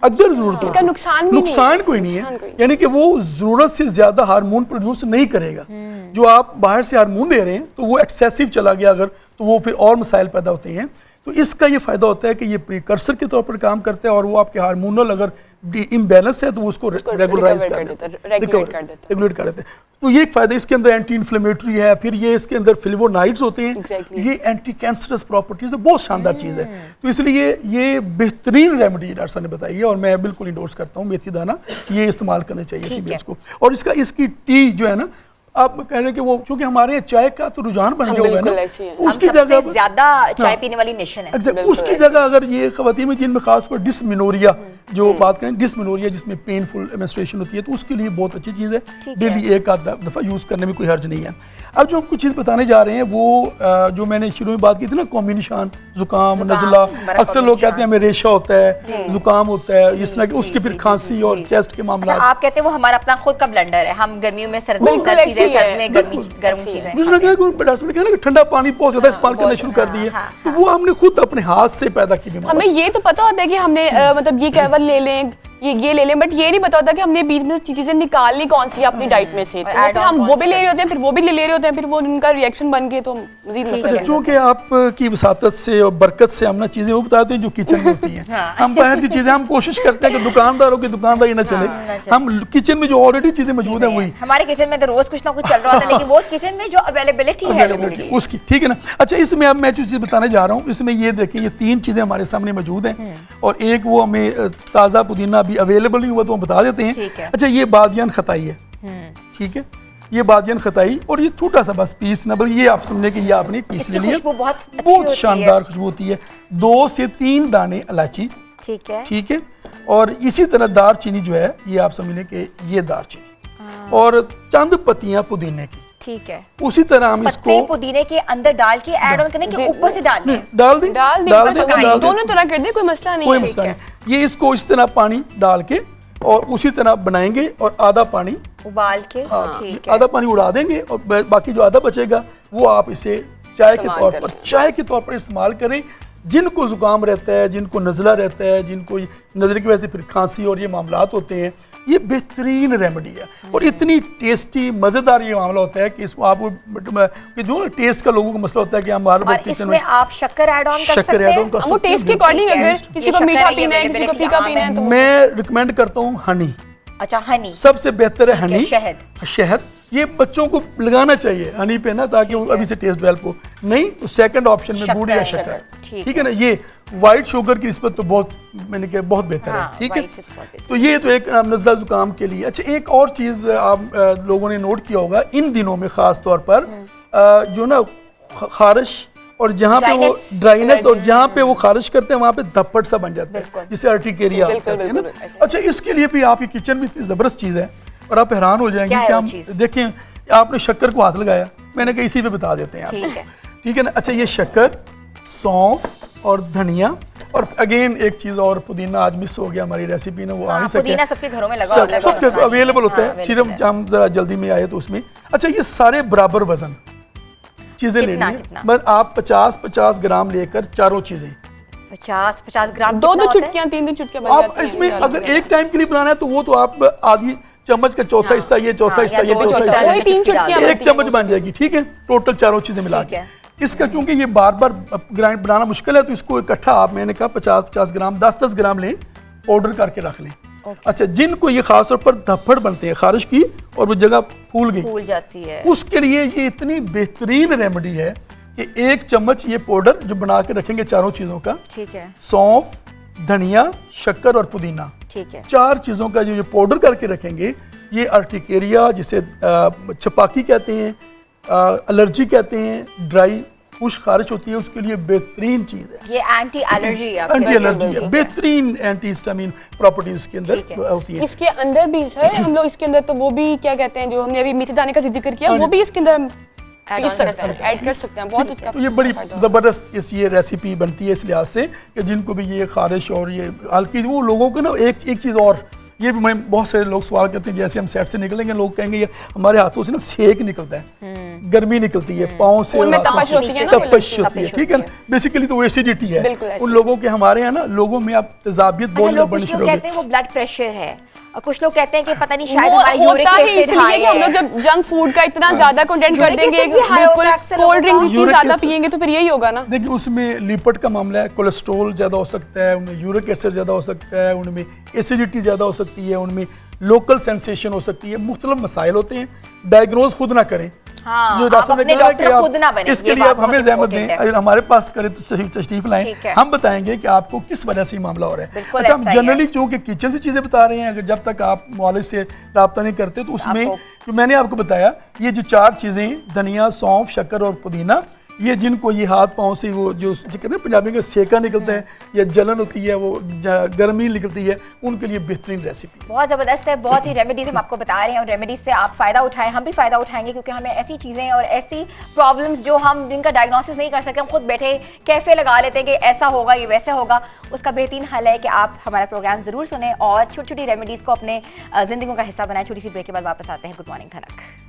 अगर ज़रूरत हो, नुकसान कोई नहीं है, यानी कि वो ज़रूरत से ज़्यादा हार्मोन प्रोड्यूस नहीं करेगा। जो आप बाहर से हार्मोन दे रहे हैं तो वो एक्सेसिव चला गया अगर, तो वो फिर और मसाइल पैदा होते हैं। तो इसका ये फ़ायदा होता है कि ये प्रीकर्सर के तौर पर काम करता है, और वो आपके हार्मोनल अगर इम्बैलेंस है तो वो उसको रेगुलराइज कर देता है, रेगुलेट कर देता है। तो ये एक फ़ायदा, इसके अंदर एंटी इन्फ्लेमेटरी है, फिर ये इसके अंदर फ्लेवोनाइड्स होते हैं, ये एंटी कैंसरस प्रॉपर्टीज़ है, बहुत शानदार चीज़ है। तो इसलिए ये बेहतरीन रेमेडी डॉक्टर साहब ने बताई है और मैं बिल्कुल इंडोर्स करता हूँ। मेथी दाना ये इस्तेमाल करना चाहिए फीमेल्स को। और इसकी टी जो है ना, आप कह रहे हैं कि वो क्योंकि हमारे चाय का तो रुझान बन गया होगा ना, उसकी जगह ज्यादा चाय पीने वाली नेशन है, उसकी जगह अगर ये खवातीन में जिनमें खासकर डिस्मिनोरिया जो बात करें, डिस्मिनोरिया जिसमें पेनफुल मेंस्ट्रुएशन होती है, तो उसके लिए बहुत अच्छी चीज़ है। डेली एक आध दफ़ा यूज़ करने में कोई हर्ज नहीं है। अब जो हम कुछ चीज़ बताने जा रहे हैं वो जो मैंने शुरू में बात की थी ना, कौमी निशान, जुकाम, नज़ला, अक्सर लोग कहते हैं हमें रेशा होता है, जुकाम होता है, इस तरह के, उसके फिर खांसी और चेस्ट के मामला। आप कहते हैं वो हमारा अपना खुद का ब्लेंडर है, हम गर्मियों में सर्दी में गर्म चीजें, दूसरा क्या है कि ठंडा पानी बहुत ज़्यादा इस्तेमाल करना शुरू कर दिए, तो वो हमने खुद अपने हाथ से पैदा की बीमारी। हमें ये तो पता होता है कि हमने मतलब ये केवल ले लें, ये ले लें, बट ये नहीं पता होता कि हमने बीच में चीजें निकालनी कौन सी अपनी डाइट में से, तो हम वो भी ले रहे होते हैं, फिर वो भी ले रहे होते हैं, फिर वो उनका रिएक्शन बन के तो मजीद मसला है। चूँकि आपकी वसातत से और बरकत से हम ना चीज़ें वो बताते हैं जो किचन में होती हैं। हम बाहर की चीज़ें हम कोशिश करते हैं कि दुकानदारों की दुकानदारी ना चले, हम किचन में जो ऑलरेडी चीज़ें मौजूद हैं वही। हमारे किचन में तो रोज कुछ ना कुछ चल रहा होता है, लेकिन वो किचन में जो अवेलेबिलिटी है उसकी, ठीक है ना। अच्छा, इसमें अब मैं जो चीज़ बताने जा रहा हूँ, इसमें ये देखें, ये 3 चीज़ें हमारे सामने मौजूद हैं, और एक वो हमें ताज़ा पुदीना अभी अवेलेबल नहीं हुआ तो हम बता देते हैं। अच्छा, ये बादियान खताई है, ठीक है, ये बादियान खताई, और ये छोटा सा बस पीस ना, बल्कि ये आप समझे कि ये आपने पीस ले लिया, बहुत शानदार खुशबू होती है। 2 से 3 दाने इलायची, ठीक है। ठीक है, और इसी तरह दारचीनी जो है ये आप समझ लें कि ये दारचीनी, और चंद पत्तियां पुदीने की। ठीक है। उसी तरह हम पत्ते इसको पुदीने के अंदर डाल के ऐड ऑन करने के ऊपर से डालने हैं? डाल दें, डाल दें, डाल दें, पकाएं, डाल दें। दोनों तरह कर दे, कोई मसला नहीं कोई है। मसला नहीं। ये इसको इस तरह पानी डाल के और उसी तरह बनाएंगे, और आधा पानी उबाल के। ठीक है। आधा पानी उड़ा देंगे, और बाकी जो आधा बचेगा वो आप इसे चाय के इस्तेमाल तौर कर पर लें। चाय के तौर पर इस्तेमाल करें। जिनको जुकाम रहता है, जिनको नज़ला रहता है, जिनको नज़ले की वजह से फिर खांसी और ये मामलात होते हैं, ये बेहतरीन रेमेडी है। और इतनी टेस्टी मज़ेदार ये मामला होता है कि इसको आपको कि जो टेस्ट का लोगों को मसला होता है कि हम बार बार और किचन इसमें में आप शक्कर ऐड ऑन कर सकते शक्कर ऐड ऑन हैं? कर वो सकते हैं। टेस्ट के अकॉर्डिंग, ठीक है। अगर किसी ये को शक्कर मीठा है, ये पीना है, किसी को availability फीका आम पीना है, तो मैं रिकमेंड करता हूँ हनी, अच्छा हनी। सबसे बेहतर है ठीक है, हनी। शहद। शहद ये बच्चों को लगाना चाहिए हनी पे ना, ताकि वो अभी से टेस्ट डेवलप हो। नहीं तो सेकंड ऑप्शन में गुड़ या शक्कर, शक्कर। ठीक ठीक है ना, ये वाइट शुगर की निस्बत तो बहुत, मैंने कहा बहुत बेहतर है। हाँ, ठीक है, white से बहुत बेहतर। तो ये तो एक नज़ला जुकाम के लिए। अच्छा, एक और चीज़ आप लोगों ने नोट किया होगा इन दिनों में ख़ास तौर पर जो ना खारिश और जहाँ पे वो Dryness, ड्राइनेस और जहाँ पे वो खारिश करते हैं वहाँ पे धप्पड़ सा बन जाता है, जिसे अर्टिकेरिया बिल्कुल, कहते हैं ना। बिल्कुल, ऐसे। अच्छा, इसके लिए भी आपकी किचन में इतनी ज़बरदस्त चीज़ है और आप हैरान हो जाएंगे क्या है कि वो हम चीज़? देखें, आपने शक्कर को हाथ लगाया, मैंने कहा इसी पे बता देते हैं ठीक आपको। है। ठीक है ना। अच्छा, ये शक्कर, सौंफ और धनिया, और अगेन एक चीज़ और, पुदीना आज मिस हो गया हमारी रेसिपी में, वो आ हाँ, नहीं सके। पुदीना सबके घरों में लगा सब होता है, सबके कोई अवेलेबल मसला होता नहीं है, सिर्फ available हम जरा जल्दी में आए तो उसमें। अच्छा, ये सारे बराबर वजन चीज़ें लेनी कितना, है, कितना? बस आप 50-50 ग्राम लेकर चारों चीज़ें 50 ग्राम दो कितना होता है? चुटकियां, 3 चुटकियां बन आप जाती हैं। इसमें ज्यादा अगर से एक टाइम के लिए बनाना है तो वो तो आप आधी चम्मच का चौथा हिस्सा, ये चौथा हाँ, हिस्सा, या ये दो चौथा चौथा हिस्सा, वही 3 चुटकियां एक बनती हैं। चम्मच बन जाएगी। ठीक है, टोटल चारों चीजें मिला ठीक के। है। इसका चूंकि ये बार बार ग्राइंड बनाना मुश्किल है, तो इसको इकट्ठा आप, मैंने कहा 50-50 ग्राम, 10-10 ग्राम लें, पाउडर करके रख लें। अच्छा, जिनको ये खास तौर पर धप्पड़ बनते हैं खारिश की और वो जगह फूल गई, फूल जाती है, उसके लिए ये इतनी बेहतरीन रेमेडी है कि 1 चम्मच ये पाउडर जो बना के रखेंगे चारों चीज़ों का, ठीक है। सौंफ, धनिया, शक्कर और पुदीना, ठीक है। 4 चीज़ों का जो ये पाउडर करके रखेंगे, ये अर्टिकेरिया जिसे छपाकी कहते हैं, एलर्जी कहते हैं, ड्राई खुश खारिश होती है, उसके लिए बेहतरीन चीज़ है। ये एंटी एलर्जी है, एंटी एलर्जी ठीक है, बेहतरीन एंटी हिस्टामिन प्रॉपर्टीज के अंदर ठीक है। होती है। इसके अंदर भी सर हम लोग इसके अंदर तो वो भी क्या कहते हैं, जो हमने अभी मेथी दाने का जिक्र किया, वो भी इसके अंदर हम Add पीस on कर सकते हैं, सकते हैं। ऐड कर सकते हैं। बहुत उसका तो ये बड़ी फायदा होता है। ज़बरदस्त ये रेसिपी बनती है इस लिहाज से कि जिनको भी ये खारिश और ये हल्की, वो लोगों को ना एक चीज़ और, ये भी मैं बहुत सारे लोग सवाल करते हैं, जैसे हम सेट से निकलेंगे लोग कहेंगे ये हमारे हाथों से ना सेक निकलता है, गर्मी निकलती है पाँव से, उनमें और हाथों तपश से, होती है ना, वो तपश लगती होती है। तपश ठीक है, होती बेसिकली तो वो एसिडिटी है बिल्कुल उन लोगों के। हमारे यहाँ ना लोगों में अब तेजाबियत अच्छा, बहुत लोग बढ़नी कुछ शुरू लोग हो कहते गई। हैं वो ब्लड प्रेशर है, और कुछ लोग कहते हैं कि पता नहीं शायद वो हमारा यूरिक होता है एसिड इसलिए हाई कि हम लोग है। जब जंक फूड का इतना ज्यादा कंटेंट कर यूरिक देंगे, एसिड भी high होता है अक्सर बिल्कुल लोगों कोल्ड ड्रिंक का। इतनी यूरिक ज्यादा एसिड- पियेंगे तो फिर यही होगा ना। देखिए, उसमें लिपिड का मामला है, कोलेस्ट्रॉल ज़्यादा हो सकता है, उनमें यूरिक एसिड ज़्यादा हो सकता है, उनमें एसिडिटी ज़्यादा हो सकती है, उनमें लोकल सेंसेशन हो सकती है, मुख्तलिफ मसाइल होते हैं। डायग्नोज खुद ना करें। हाँ, जो आप डॉक्टर ने अपने कहा कि डॉक्टर आप खुद ना बने, इसके ये लिए बात आप हमें बहुत जहमत important दें, है। अगर हमारे पास करें तो तशरीफ लाएं, ठीक है। हम बताएंगे कि आपको किस वजह से ये मामला हो रहा है। बिल्कुल अच्छा, हम ऐसा ही है। जनरली चूंकि किचन से चीज़ें बता रहे हैं, अगर जब तक आप मौलिक से रब्ता नहीं करते तो उसमें आपको- जो मैंने आपको बताया, ये जो 4 चीज़ें, धनिया, सौंफ, शक्कर और पुदीना, ये जिनको ये हाथ पाँव से वो जो कहते हैं पंजाबी का सेका निकलता है या जलन होती है, वो गर्मी निकलती है, उनके लिए बेहतरीन रेसिपी। बहुत ज़बरदस्त है, बहुत सी रेमेडीज़ हम आपको बता रहे हैं, और रेमेडीज़ से आप फ़ायदा उठाएं, हम भी फ़ायदा उठाएंगे, क्योंकि हमें ऐसी चीज़ें और ऐसी प्रॉब्लम्स जो हम जिनका डायग्नोसिस नहीं कर सकते, हम खुद बैठे कैफ़े लगा लेते हैं कि ऐसा होगा, ये वैसे होगा, उसका बेहतरीन हल है कि आप हमारा प्रोग्राम ज़रूर सुनें और छोटी छोटी रेमेडीज़ को अपने ज़िंदगी का हिस्सा बनाएं। छोटी सी ब्रेक के बाद वापस आते हैं। गुड मॉर्निंग धनक।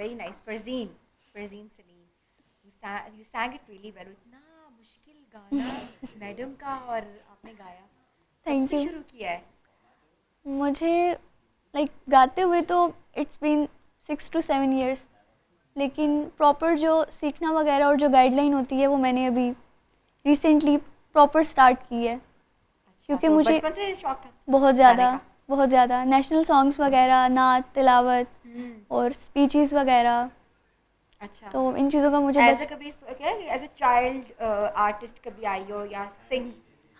very nice. Farzeen Salim, you sang it really well. इतना मुश्किल गाना मैडम का और आपने गाया. Thank कब से you. शुरू किया है? मुझे गाते हुए तो इट्स बीन 6 to 7 years, लेकिन प्रॉपर जो सीखना वगैरह और जो गाइडलाइन होती है वो मैंने अभी रिसेंटली प्रॉपर स्टार्ट की है, क्योंकि तो मुझे बचपन से शौक था बहुत गाने ज़्यादा नेशनल सॉन्ग्स वगैरह, नात, तिलावत और स्पीचेस वगैरह, अच्छा. तो इन चीज़ों का मुझे एज बस अ कभी एज अ चाइल्ड आर्टिस्ट कभी आई हो या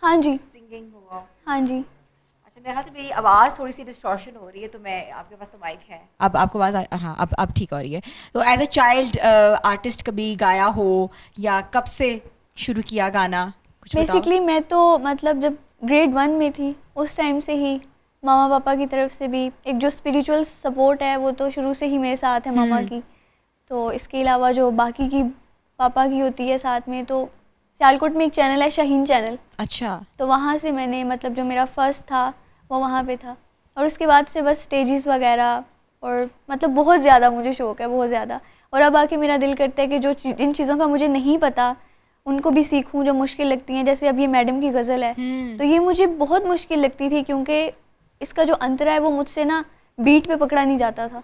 हाँ जी सिंगिंग हुआ? हाँ जी अच्छा, मेरे ख्याल से मेरी आवाज़ थोड़ी सी डिस्टॉर्शन हो रही है, तो मैं आपके पास तो माइक है. अब आपको आवाज़ हाँ अब ठीक हो रही है. तो एज अ चाइल्ड आर्टिस्ट कभी गाया हो या कब से शुरू किया गाना, कुछ बताओ. बेसिकली मैं तो मतलब जब ग्रेड 1 में थी उस टाइम से ही मामा पापा की तरफ से भी एक जो स्पिरिचुअल सपोर्ट है वो तो शुरू से ही मेरे साथ है मामा की. तो इसके अलावा जो बाकी की पापा की होती है साथ में, तो सियालकोट में एक चैनल है शाहीन चैनल, अच्छा. तो वहाँ से मैंने मतलब जो मेरा फर्स्ट था वो वहाँ पे था, और उसके बाद से बस स्टेजेस वगैरह, और मतलब बहुत ज़्यादा मुझे शौक़ है, बहुत ज़्यादा. और अब आके मेरा दिल करता है कि जो जिन चीज़ों का मुझे नहीं पता उनको भी सीखूं, जो मुश्किल लगती हैं. जैसे अब ये मैडम की गज़ल है, तो ये मुझे बहुत मुश्किल लगती थी, क्योंकि इसका जो अंतरा है वो मुझसे ना बीट पे पकड़ा नहीं जाता था.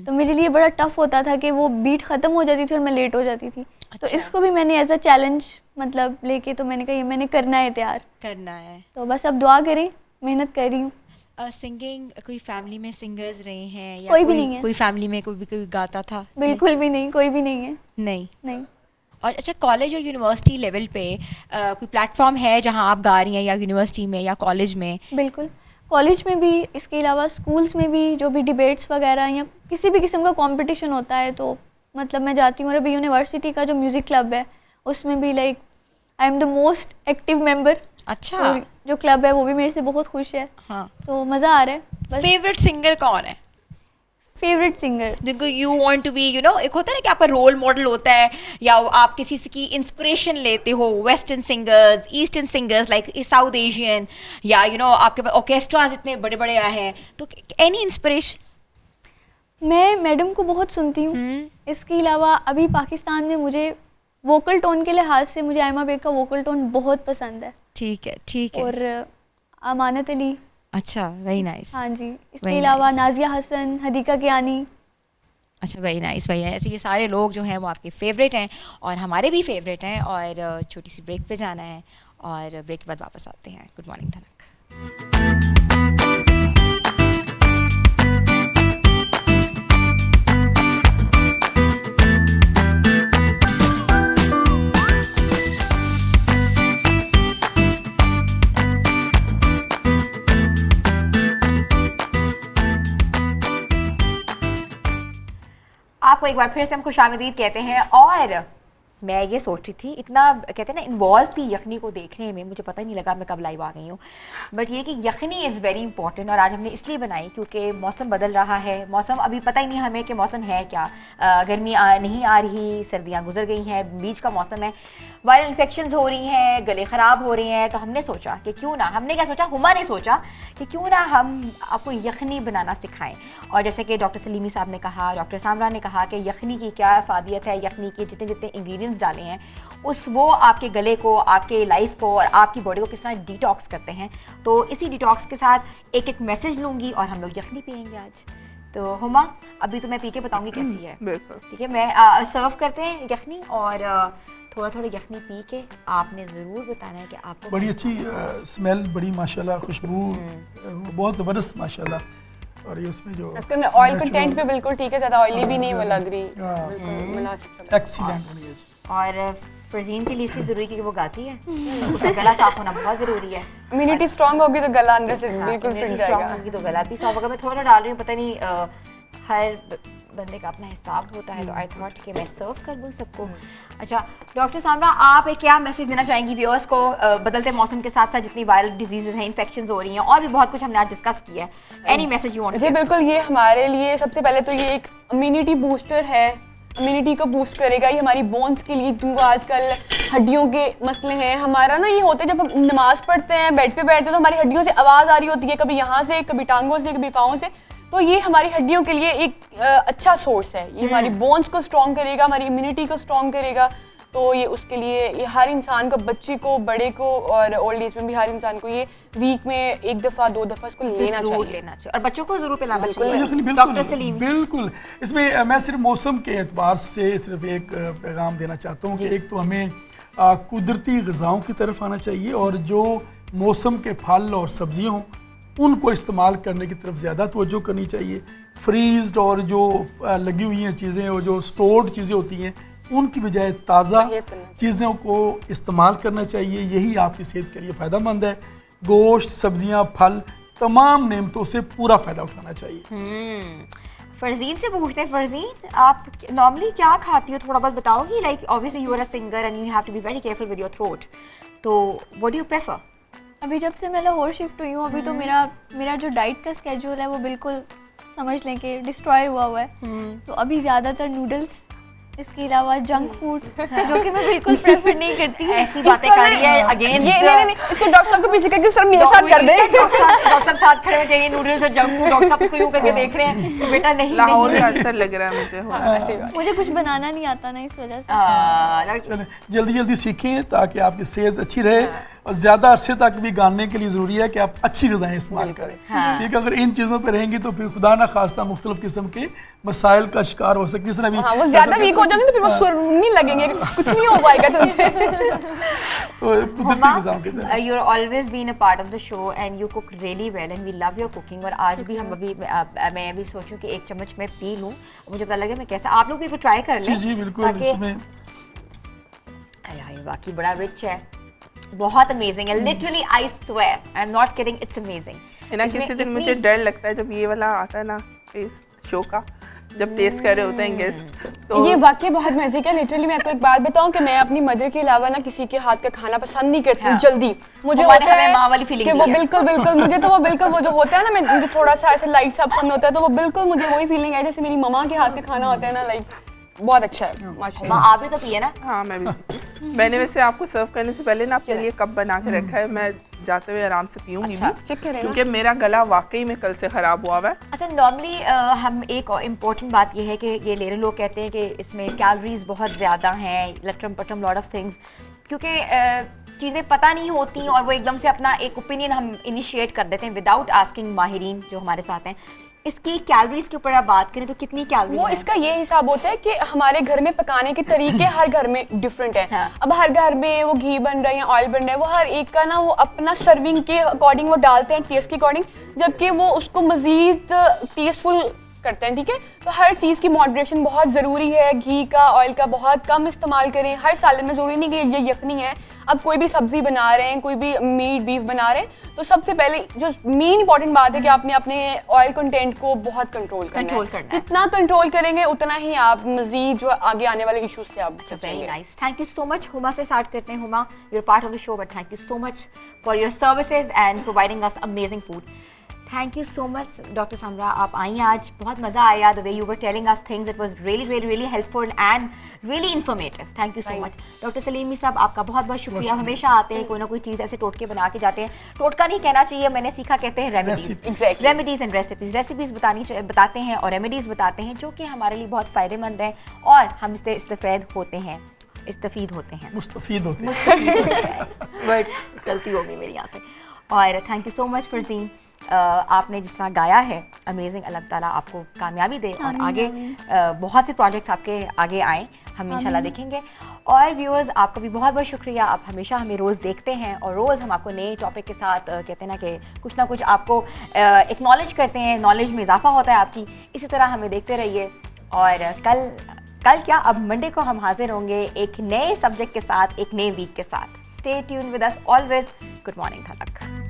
तो मेरे लिए बड़ा टफ होता था कि वो बीट ख़त्म हो जाती थी और मैं लेट हो जाती थी. तो इसको भी मैंने एज अ चैलेंज मतलब लेके, तो मैंने कहा ये मैंने करना है, तैयार करना है. तो बस अब दुआ करें, मेहनत कर रही हूँ. सिंगिंग कोई फैमिली में सिंगर्स रहे हैं या कोई भी नहीं है. कोई फैमिली में कोई गाता था? बिल्कुल भी नहीं, कोई भी नहीं है. नहीं. नहीं. और अच्छा, कॉलेज और यूनिवर्सिटी लेवल पे कोई प्लेटफॉर्म है जहाँ आप गा रही हैं, या यूनिवर्सिटी में या कॉलेज में? बिल्कुल, कॉलेज में भी, इसके अलावा स्कूल्स में भी जो भी डिबेट्स वगैरह या किसी भी किस्म का कंपटीशन होता है तो मतलब मैं जाती हूँ. और अभी यूनिवर्सिटी का जो म्यूज़िक क्लब है उसमें भी I am the most active member. अच्छा. और जो क्लब है वो भी मेरे से बहुत खुश है. हाँ. तो मज़ा आ रहा है. बस फेवरेट सिंगर कौन है फेवरेट सिंगर जिनको यू वांट टू बी, एक होता है ना कि आपका रोल मॉडल होता है, या आप किसी से की इंस्पिरेशन लेते हो, western singers, eastern singers, like south Asian, या आपके पास ऑर्केस्ट्राज इतने बड़े बड़े आए हैं, तो एनी इंस्पिरेशन? मैं मैडम को बहुत सुनती हूँ. इसके अलावा अभी पाकिस्तान में मुझे वोकल टोन के लिहाज से मुझे आयमा बेग का वोकल टोन बहुत पसंद है. ठीक है. और अमानत अली. अच्छा, वेरी नाइस. हाँ जी. इसके अलावा नाजिया हसन, हदीका कियानी. अच्छा, वेरी नाइस. ऐसे ये सारे लोग जो हैं वो आपके फेवरेट हैं और हमारे भी फेवरेट हैं. और छोटी सी ब्रेक पे जाना है और ब्रेक के बाद वापस आते हैं. गुड मॉर्निंग धनक. आपको एक बार फिर से हम खुशामदीद कहते हैं. और मैं ये सोच रही थी, इतना कहते हैं ना इन्वॉल्व थी यखनी को देखने में, मुझे पता ही नहीं लगा मैं कब लाइव आ गई हूँ. बट ये कि यखनी इज़ वेरी इंपॉर्टेंट, और आज हमने इसलिए बनाई क्योंकि मौसम बदल रहा है. मौसम अभी पता ही नहीं हमें कि मौसम है क्या. गर्मी नहीं आ रही, सर्दियाँ गुजर गई हैं, बीच का मौसम है, वायरल इन्फेक्शंस हो रही हैं, गले ख़राब हो रहे हैं. तो हमने सोचा कि क्यों ना, हमने क्या सोचा, हुमा ने सोचा कि क्यों ना हम आपको यखनी बनाना सिखाएं. और जैसे कि डॉक्टर सलीमी साहब ने कहा, डॉक्टर सामरा ने कहा कि यखनी की क्या फ़ादियत है, यखनी के जितने जितने इंग्रेडिएंट्स डाले हैं वो आपके गले को, आपके लाइफ को और आपकी बॉडी को किस तरह डिटॉक्स करते हैं. तो इसी डिटॉक्स के साथ एक एक मैसेज लूँगी और हम लोग यखनी पियेंगे आज. तो हुमा, अभी तो मैं पी के बताऊँगी कैसी है. बिल्कुल. ठीक है, मैं सर्व करते हैं यखनी, और थोड़ा थोड़ा यखनी पी के आपने ज़रूर बताना है कि आपको बड़ी अच्छी स्मेल, बड़ी माशाल्लाह खुशबू, बहुत ज़बरदस्त माशाल्लाह. और ये उसमें जो इसके अंदर ऑयल कंटेंट भी बिल्कुल ठीक है, ज़्यादा ऑयली भी नहीं वो लग रही. बिल्कुल मुनासिब. एक्सीलेंट बनी है जी. और फरजीन के लिए इसलिए ज़रूरी कि वो गाती है, उसका गला साफ होना बहुत ज़रूरी है. इम्यूनिटी स्ट्रांग होगी तो गला अंदर से बिल्कुल फिट immunity strong जाएगा. होगी तो गला भी साफ होगा. मैं थोड़ा डाल रही हूँ, पता नहीं हर बंदे का अपना हिसाब होता है, तो आई थॉट कि मैं सर्व कर दूँ सबको. अच्छा डॉक्टर सामरा, आप एक क्या मैसेज देना चाहेंगी व्यूअर्स को? बदलते मौसम के साथ साथ जितनी वायरल डिजीज़ हैं, इन्फेक्शंस हो रही हैं, और भी बहुत कुछ हमने आज डिस्कस किया है. Any message you want? जी बिल्कुल, ये हमारे लिए सबसे पहले तो ये एक इम्यूनिटी बूस्टर है. इम्यूनिटी को बूस्ट करेगा ये हमारी बोन्स के लिए, क्योंकि आजकल हड्डियों के मसले हैं. हमारा ना ये होता है जब हम नमाज पढ़ते हैं, बेड पे बैठते हैं, तो हमारी हड्डियों से आवाज़ आ रही होती है, कभी यहाँ से, कभी टांगों से, कभी पाँव से. तो ये हमारी हड्डियों के लिए एक अच्छा सोर्स है। ये हमारी बोन्स को स्ट्रॉन्ग करेगा, हमारी इम्यूनिटी को स्ट्रॉन्ग करेगा। तो ये उसके लिए ये हर इंसान को, बच्चे को, बड़े को और ओल्ड एज में भी हर इंसान को ये वीक में 1 दफ़ा 2 दफ़ा इसको लेना चाहिए और बच्चों को जरूर पिलाना चाहिए। बिल्कुल डॉक्टर सलीम, बिल्कुल। इसमें मैं सिर्फ मौसम के एतबार से सिर्फ एक पैगाम देना चाहता हूँ कि एक तो हमें कुदरती ग़िज़ाओं की तरफ आना चाहिए और जो मौसम के फल और सब्जियाँ हों उनको इस्तेमाल करने की तरफ ज़्यादा तवज्जो करनी चाहिए। फ्रीज्ड और जो लगी हुई हैं चीज़ें और जो स्टोर्ड चीज़ें होती हैं उनकी बजाय ताज़ा चीज़ों को इस्तेमाल करना चाहिए। यही आपकी सेहत के लिए फ़ायदेमंद है। गोश्त, सब्जियां, फल, तमाम नेमतों से पूरा फ़ायदा उठाना चाहिए। फरजीन से पूछते हैं, फरजीन आप नॉर्मली क्या खाती हो, थोड़ा बहुत बताओगी? Like obviously you are a singer and you have to be very careful with your throat, तो व्हाट डू यू प्रेफर? अभी जब से मैं लाहौर शिफ्ट हुई हूँ, अभी तो मेरा जो डाइट का स्केड्यूल है वो बिल्कुल समझ लें कि डिस्ट्रॉय हुआ है। तो अभी ज़्यादातर नूडल्स, इसके अलावा जंक फूड जो कि मैं बिल्कुल प्रेफर नहीं करती। ऐसी बातें कर रही है अगेंस्ट ये नहीं, इसको डॉक्टर साहब को पीछे करके सर मेरे साथ कर दे। डॉक्टर साहब साथ खड़े हो जाएंगे, नूडल्स और जंक फूड, डॉक्टर साहब इसको यूं करके देख रहे हैं तो बेटा नहीं, लाहौर का असर लग रहा है मुझे। मुझे कुछ बनाना नहीं आता ना, इस वजह से। चलें जल्दी जल्दी सीखें ताकि आपकी सेहत अच्छी रहे और ज़्यादा अरसे तक भी गाने के लिए ज़रूरी है कि आप अच्छी ग़िज़ाएँ इस्तेमाल करें। क्योंकि अगर इन चीज़ों पर रहेंगी तो फिर खुदा ना खास्ता मुख्तलिफ किस्म के मसाइल का शिकार हो सकती है। वो ज़्यादा वीक हो जाएंगे तो फिर वो सुर नहीं लगेंगे, कुछ नहीं हो पाएगा तुमसे। तो कुदरती ग़िज़ाओं की तरह। You are always been a part of the show and you cook really well and we love your cooking. और आज भी हम मैं अभी सोचूं कि 1 चम्मच मैं पी लूं, मुझे पता लगे मैं कैसा। आप लोग भी ट्राई कर लें। जी बिल्कुल। इसमें यार वाकई बड़ा रिच है, बहुत अमेजिंग है। Literally I swear, I am not kidding, it's amazing. ना किसी दिन मुझे डर लगता है जब ये वाला आता है ना इस शो का, जब टेस्ट कर रहे होते हैं गेस्ट, तो ये वाकई बहुत मजे का। लिटरली मैं आपको एक बात बताऊं कि मैं अपनी मदर के अलावा ना किसी के हाथ का खाना पसंद नहीं करती हूं जल्दी। मुझे होता है माँ वाली फीलिंग कि वो बिल्कुल मुझे तो वो बिल्कुल वो जो होता है ना, मुझे थोड़ा सा ऐसे लाइट सा पसंद होता है, तो वो बिल्कुल मुझे वही फीलिंग है जैसे मेरी मम्मा के हाथ का खाना होता है ना, लाइक बहुत अच्छा है माशाल्लाह। आप भी तो पिए ना? हाँ मैं भी। मैंने वैसे आपको सर्व करने से पहले ना आपके लिए कप बना के रखा है, मैं जाते हुए आराम से पीऊंगी भी, क्योंकि मेरा गला वाकई में कल से खराब हुआ है। अच्छा, नॉर्मली हम एक इम्पोर्टेंट बात ये है कि ये लेरे लोग कहते हैं कि इसमें कैलोरीज बहुत ज़्यादा हैं, लटरम पटरम लॉट ऑफ थिंग्स, क्योंकि चीज़ें पता नहीं होती और वो एकदम से अपना एक ओपिनियन हम इनिशिएट कर देते हैं विदाउट आस्किंग माहिरीन जो हमारे साथ हैं। इसकी कैलोरीज के ऊपर आप बात करें तो कितनी कैलोरी वो इसका ये हिसाब होता है कि हमारे घर में पकाने के तरीके हर घर में डिफरेंट है। हाँ। अब हर घर में वो घी बन रहा है या ऑयल बन रहा है, वो हर एक का ना वो अपना सर्विंग के अकॉर्डिंग वो डालते हैं, टेस्ट के अकॉर्डिंग, जबकि वो उसको मजीद टेस्टफुल करते हैं। ठीक है, तो हर चीज़ की मॉडरेशन बहुत ज़रूरी है। घी का, ऑयल का बहुत कम इस्तेमाल करें। हर सालन में ज़रूरी नहीं कि ये यखनी है, अब कोई भी सब्जी बना रहे हैं, कोई भी मीट बीफ बना रहे हैं, तो सबसे पहले जो मेन इंपॉर्टेंट बात है कि आपने अपने ऑयल कंटेंट को बहुत कंट्रोल करना है। जितना कंट्रोल करेंगे उतना ही आप मजीद जो आगे आने वाले इश्यूज से आप बचेंगे। Very nice, thank you so much. Huma से स्टार्ट करते हैं। Huma, you are part of the show, but thank you so much for your services and providing us amazing food. Thank you so much doctor Samra, आप आई आज, बहुत मज़ा आया। The way you were telling us things, it was really helpful and really informative. Thank you so much. Doctor Salimi साहब, आपका बहुत बहुत शुक्रिया। हमेशा आते हैं, कोई ना कोई चीज़ ऐसे टोटके बना के जाते हैं। टोटका नहीं कहना चाहिए, मैंने सीखा, कहते हैं रेमेडीज एंड रेसिपीज़ बताते हैं और रेमेडीज़ बताते हैं जो कि हमारे लिए बहुत फ़ायदेमंद हैं और हम इससे इस्तफीद होते हैं। मुस्तफीद होते हैं। बट गलती हो गई मेरी यहाँ से। और thank you so much Farzeen, आपने जिस तरह गाया है अमेजिंग। अल्लाह ताला आपको कामयाबी दे और आगे बहुत से प्रोजेक्ट्स आपके आगे आएँ, हम इंशाल्लाह देखेंगे। और व्यूअर्स, आपका भी बहुत बहुत शुक्रिया। आप हमेशा हमें रोज़ देखते हैं और रोज़ हम आपको नए टॉपिक के साथ कहते हैं ना कि कुछ ना कुछ आपको एक्नॉलेज करते हैं, नॉलेज में इजाफा होता है आपकी। इसी तरह हमें देखते रहिए। और कल क्या, अब मंडे को हम हाजिर होंगे एक नए सब्जेक्ट के साथ, एक नए वीक के साथ। Stay tune with us always. Good morning धनक।